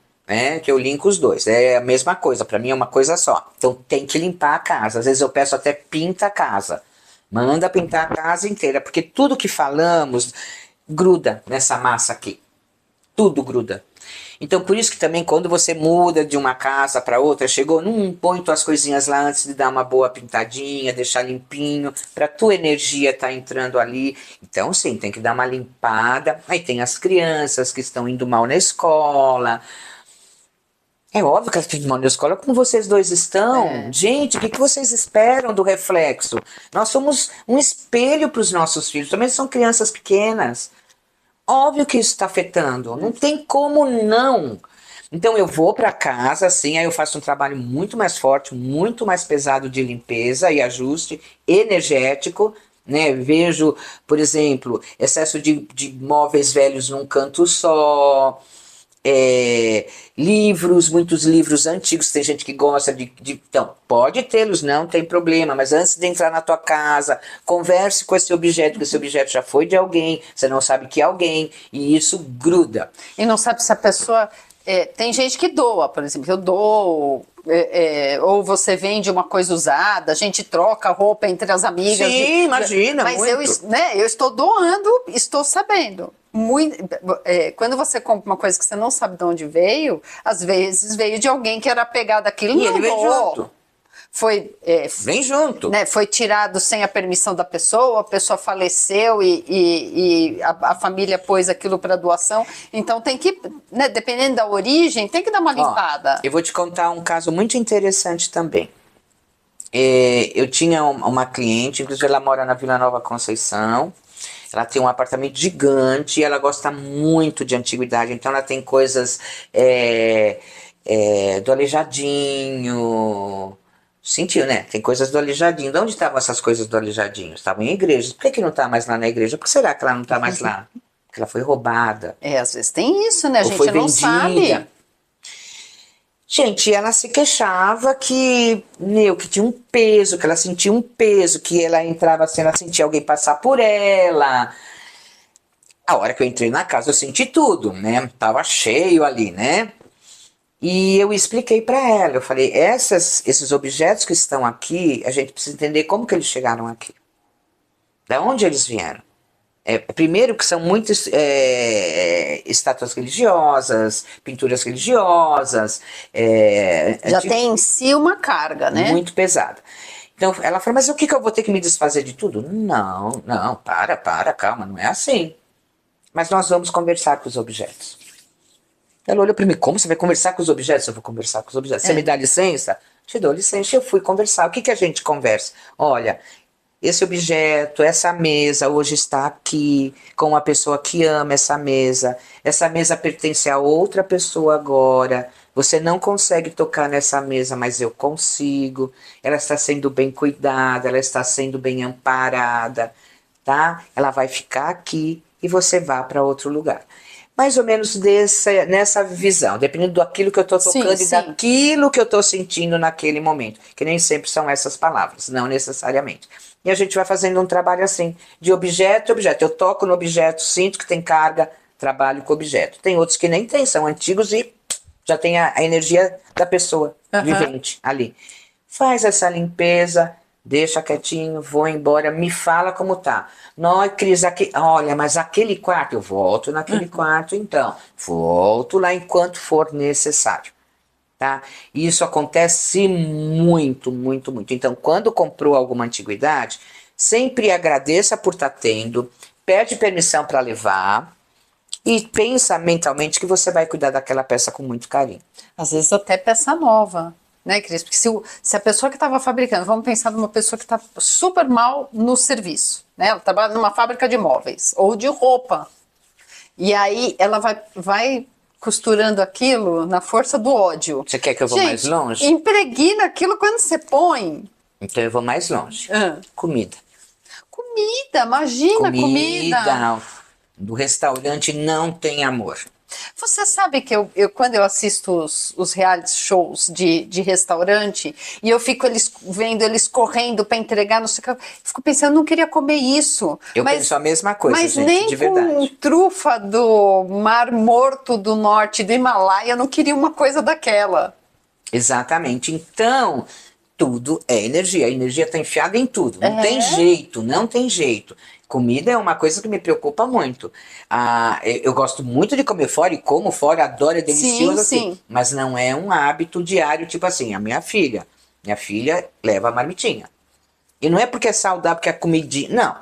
Que eu linko os dois. É a mesma coisa, para mim é uma coisa só. Então tem que limpar a casa. Às vezes eu peço até pinta a casa. Manda pintar a casa inteira, porque tudo que falamos gruda nessa massa aqui. Tudo gruda. Então por isso que também quando você muda de uma casa para outra, chegou, não põe tuas coisinhas lá antes de dar uma boa pintadinha, deixar limpinho, para tua energia estar entrando ali. Então sim, tem que dar uma limpada. Aí tem as crianças que estão indo mal na escola. É óbvio que elas ficam mal na escola como vocês dois estão. Gente, o que vocês esperam do reflexo? Nós somos um espelho para os nossos filhos. Também são crianças pequenas. Óbvio que isso está afetando. Não tem como não. Então eu vou para casa, assim, aí eu faço um trabalho muito mais forte, muito mais pesado de limpeza e ajuste energético. Né? Vejo, por exemplo, excesso de móveis velhos num canto só. Livros, muitos livros antigos, tem gente que gosta então, pode tê-los, não tem problema, mas antes de entrar na tua casa, converse com esse objeto, que esse objeto já foi de alguém, você não sabe que é alguém, e isso gruda. E não sabe se a pessoa Tem gente que doa, por exemplo, eu dou, ou você vende uma coisa usada, a gente troca roupa entre as amigas. Sim, imagina, mas muito. eu estou doando, estou sabendo. Quando você compra uma coisa que você não sabe de onde veio, às vezes veio de alguém que era apegado àquilo E e ele não vem doou. junto. Vem junto. Né, foi tirado sem a permissão da pessoa, a pessoa faleceu e a família pôs aquilo para doação. Então tem que, né, dependendo da origem, tem que dar uma limpada. Eu vou te contar um caso muito interessante também. Eu tinha uma cliente, inclusive ela mora na Vila Nova Conceição. Ela tem um apartamento gigante e ela gosta muito de antiguidade. Então ela tem coisas do Aleijadinho. Sentiu, né? Tem coisas do Aleijadinho. De onde estavam essas coisas do Aleijadinho? Estavam em igrejas. Por que não está mais lá na igreja? Por que será que ela não está mais lá? Porque ela foi roubada. Às vezes tem isso, né? A Ou gente foi não vendida. sabe. Gente, ela se queixava que tinha um peso, que ela sentia um peso, que ela entrava assim, ela sentia alguém passar por ela. A hora que eu entrei na casa, eu senti tudo, né? Tava cheio ali, né? E eu expliquei para ela, eu falei, esses objetos que estão aqui, a gente precisa entender como que eles chegaram aqui. Da onde eles vieram. Primeiro que são muitas estátuas religiosas, pinturas religiosas. Já tem em si uma carga, né? Muito pesada. Então ela falou, mas o que eu vou ter que me desfazer de tudo? Não, para, calma, não é assim. Mas nós vamos conversar com os objetos. Ela olhou para mim, como você vai conversar com os objetos? Eu vou conversar com os objetos. Você me dá licença? Te dou licença. Eu fui conversar. O que a gente conversa? Olha, esse objeto, essa mesa hoje está aqui com uma pessoa que ama essa mesa. Essa mesa pertence a outra pessoa agora. Você não consegue tocar nessa mesa, mas eu consigo. Ela está sendo bem cuidada, ela está sendo bem amparada, tá? Ela vai ficar aqui e você vá para outro lugar. Mais ou menos nessa visão, dependendo daquilo que eu estou tocando e daquilo que eu estou sentindo naquele momento. Que nem sempre são essas palavras, não necessariamente. E a gente vai fazendo um trabalho assim, de objeto a objeto. Eu toco no objeto, sinto que tem carga, trabalho com o objeto. Tem outros que nem tem, são antigos e já tem a energia da pessoa vivente ali. Faz essa limpeza, deixa quietinho, vou embora, me fala como tá. Não, Cris, olha, mas aquele quarto, eu volto naquele quarto então. Volto lá enquanto for necessário. Tá? E isso acontece muito, muito, muito. Então, quando comprou alguma antiguidade, sempre agradeça por estar tendo, pede permissão para levar e pensa mentalmente que você vai cuidar daquela peça com muito carinho. Às vezes até peça nova, né, Cris? Porque se a pessoa que estava fabricando, vamos pensar numa pessoa que está super mal no serviço, né? Ela trabalha numa fábrica de móveis ou de roupa. E aí ela vai costurando aquilo na força do ódio. Você quer que eu vá mais longe? Impregna aquilo quando você põe. Então eu vou mais longe. Comida. Comida, imagina comida. Do restaurante não tem amor. Você sabe que quando eu assisto os reality shows de restaurante e eu fico vendo eles correndo para entregar, não sei o que, fico pensando, eu não queria comer isso. Eu penso a mesma coisa, mas gente, nem de verdade. com trufa do Mar Morto do Norte do Himalaia eu não queria uma coisa daquela. Exatamente. Então, tudo é energia. A energia está enfiada em tudo. Não tem jeito, não tem jeito. Comida é uma coisa que me preocupa muito. Eu gosto muito de comer fora e como fora, adoro, é delicioso assim. Mas não é um hábito diário, tipo assim, a minha filha leva a marmitinha. E não é porque é saudável, porque é comidinha.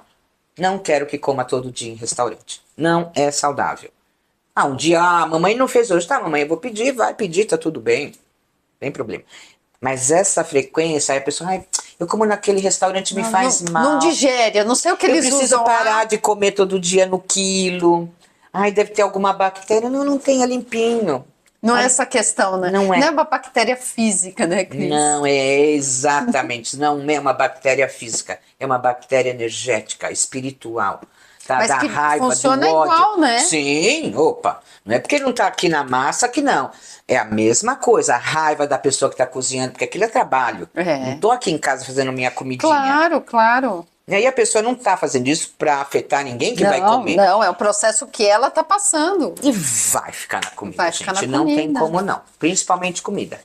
Não quero que coma todo dia em restaurante. Não é saudável. Um dia, a mamãe não fez hoje. Tá, mamãe, eu vou pedir, vai pedir, tá tudo bem. Não tem problema. Mas essa frequência, aí a pessoa, eu como naquele restaurante me faz mal. Não digere, eu não sei o que eles usam. Eu preciso parar de comer todo dia no quilo. Deve ter alguma bactéria. Não tem, é limpinho. Não é essa questão, né? Não é uma bactéria física, né, Cris? Não, exatamente. Não é uma bactéria física. É uma bactéria energética, espiritual. Tá? Mas da que raiva, funciona do ódio. igual, né? Sim, opa. Não é porque não tá aqui na massa que não. É a mesma coisa, a raiva da pessoa que tá cozinhando, porque aquilo é trabalho. Não tô aqui em casa fazendo minha comidinha. Claro. E aí a pessoa não está fazendo isso para afetar ninguém que vai comer. Não, é um processo que ela está passando. E vai ficar na comida, Vai gente. ficar na Não comida. tem como não. Principalmente comida.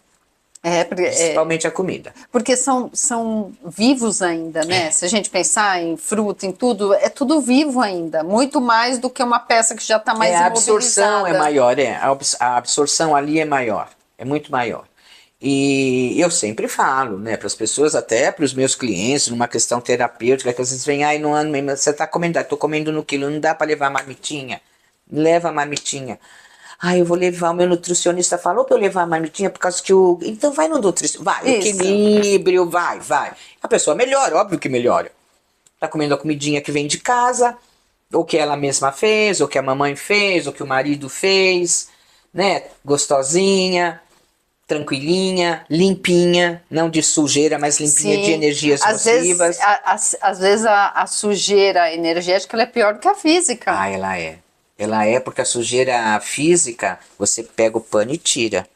Principalmente a comida. Porque são vivos ainda, né? Se a gente pensar em fruta, em tudo, é tudo vivo ainda. Muito mais do que uma peça que já está mais A absorção imobilizada. é maior, a absorção ali é maior. É muito maior. E eu sempre falo, né, para as pessoas, até para os meus clientes, numa questão terapêutica, que às vezes vem, ai, não ando mesmo, você está comendo, estou comendo no quilo, não dá para levar a marmitinha. Leva a marmitinha. Ah, eu vou levar, o meu nutricionista falou para eu levar a marmitinha por causa que o... Então vai no nutricionista, vai, Isso. equilíbrio, vai. A pessoa melhora, óbvio que melhora. Tá comendo a comidinha que vem de casa, ou que ela mesma fez, ou que a mamãe fez, ou que o marido fez, né? Gostosinha, tranquilinha, limpinha, não de sujeira, mas limpinha. Sim. De energias nocivas. Às vezes a sujeira energética ela é pior do que a física. Ah, ela é. Ela é porque a sujeira física, você pega o pano e tira.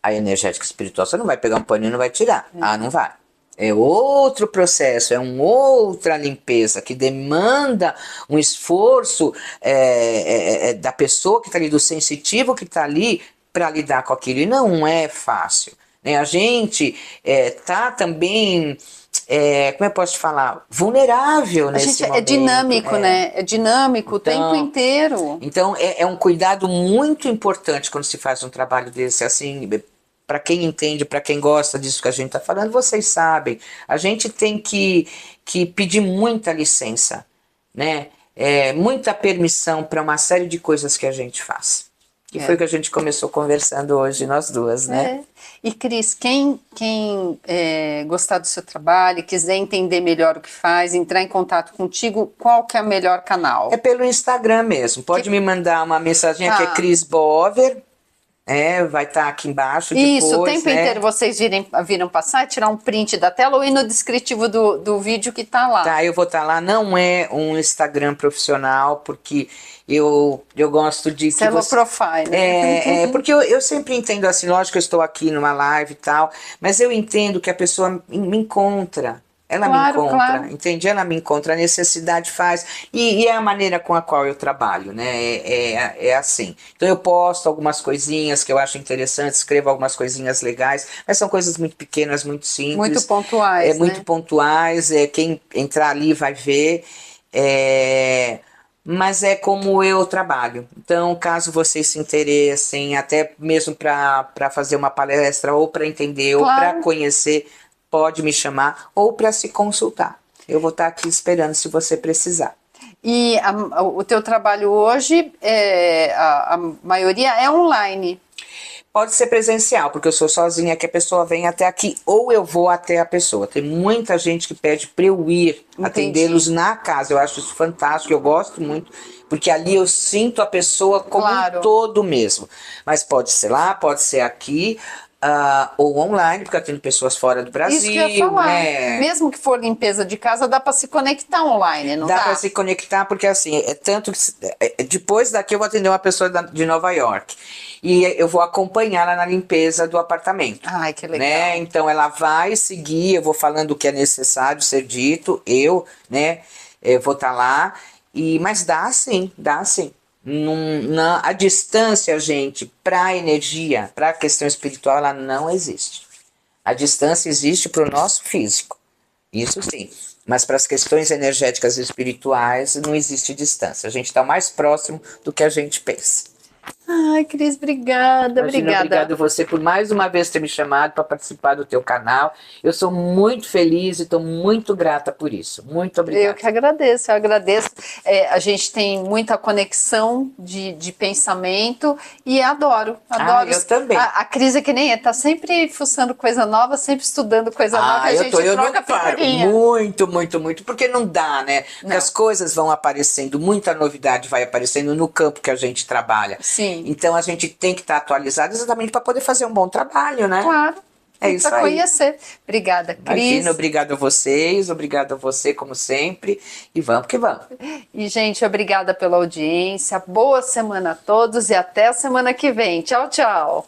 A energética espiritual, você não vai pegar um pano e não vai tirar. Ah, não vai. É outro processo, é uma outra limpeza que demanda um esforço da pessoa que está ali, do sensitivo que está ali para lidar com aquilo. E não é fácil. Né? A gente tá também... como eu posso te falar? Vulnerável nesse momento. É dinâmico, né? É dinâmico o tempo inteiro. Então, é um cuidado muito importante quando se faz um trabalho desse, assim, para quem entende, para quem gosta disso que a gente está falando, vocês sabem. A gente tem que pedir muita licença, né? Muita permissão para uma série de coisas que a gente faz. Que foi o que a gente começou conversando hoje, nós duas, né? E Cris, quem gostar do seu trabalho, quiser entender melhor o que faz, entrar em contato contigo, qual que é o melhor canal? É pelo Instagram mesmo. Pode me mandar uma mensagem que é Cris Bover. Vai estar aqui embaixo depois. Isso, o tempo inteiro vocês viram passar, tirar um print da tela ou ir no descritivo do vídeo que tá lá. Tá, eu vou estar lá. Não é um Instagram profissional, porque eu gosto de... Você é low profile, né? Porque eu sempre entendo assim, lógico que eu estou aqui numa live e tal, mas eu entendo que a pessoa me encontra. Ela me encontra, entende? Ela me encontra, a necessidade faz, e é a maneira com a qual eu trabalho, né? É assim. Então eu posto algumas coisinhas que eu acho interessantes, escrevo algumas coisinhas legais, mas são coisas muito pequenas, muito simples. Muito pontuais, muito pontuais, quem entrar ali vai ver, mas é como eu trabalho. Então, caso vocês se interessem, até mesmo para fazer uma palestra, ou para entender, ou para conhecer, pode me chamar, ou para se consultar. Eu vou estar aqui esperando se você precisar. E o teu trabalho hoje, a maioria é online? Pode ser presencial, porque eu sou sozinha, que a pessoa vem até aqui, ou eu vou até a pessoa. Tem muita gente que pede para eu ir atendê-los na casa. Eu acho isso fantástico, eu gosto muito, porque ali eu sinto a pessoa como um todo mesmo. Mas pode ser lá, pode ser aqui, ou online, porque eu tenho pessoas fora do Brasil. Isso que eu ia falar. Né? Mesmo que for limpeza de casa, dá para se conectar online, não dá? Dá para se conectar, porque assim, tanto que depois daqui eu vou atender uma pessoa de Nova York. E eu vou acompanhá-la na limpeza do apartamento. Ai, que legal. Né? Então ela vai seguir, eu vou falando o que é necessário ser dito, né? Eu vou estar lá, mas dá sim. A distância, gente, para a energia, para a questão espiritual, ela não existe. A distância existe para o nosso físico, isso sim. Mas para as questões energéticas e espirituais não existe distância. A gente está mais próximo do que a gente pensa. Ai, Cris, obrigada. Obrigada a você por mais uma vez ter me chamado para participar do teu canal. Eu sou muito feliz e estou muito grata por isso. Muito obrigada. Eu que agradeço, a gente tem muita conexão de pensamento e adoro. Eu também. A Cris é que nem tá sempre fuçando coisa nova, sempre estudando coisa nova, a gente troca figurinha. Muito, porque não dá, né? Porque as coisas vão aparecendo, muita novidade vai aparecendo no campo que a gente trabalha. Sim. Então a gente tem que estar atualizado exatamente para poder fazer um bom trabalho, né? Claro. É isso aí. Para conhecer. Obrigada, Cris. Imagina, obrigado a vocês, obrigado a você, como sempre. E vamos que vamos. E, gente, obrigada pela audiência. Boa semana a todos e até a semana que vem. Tchau, tchau.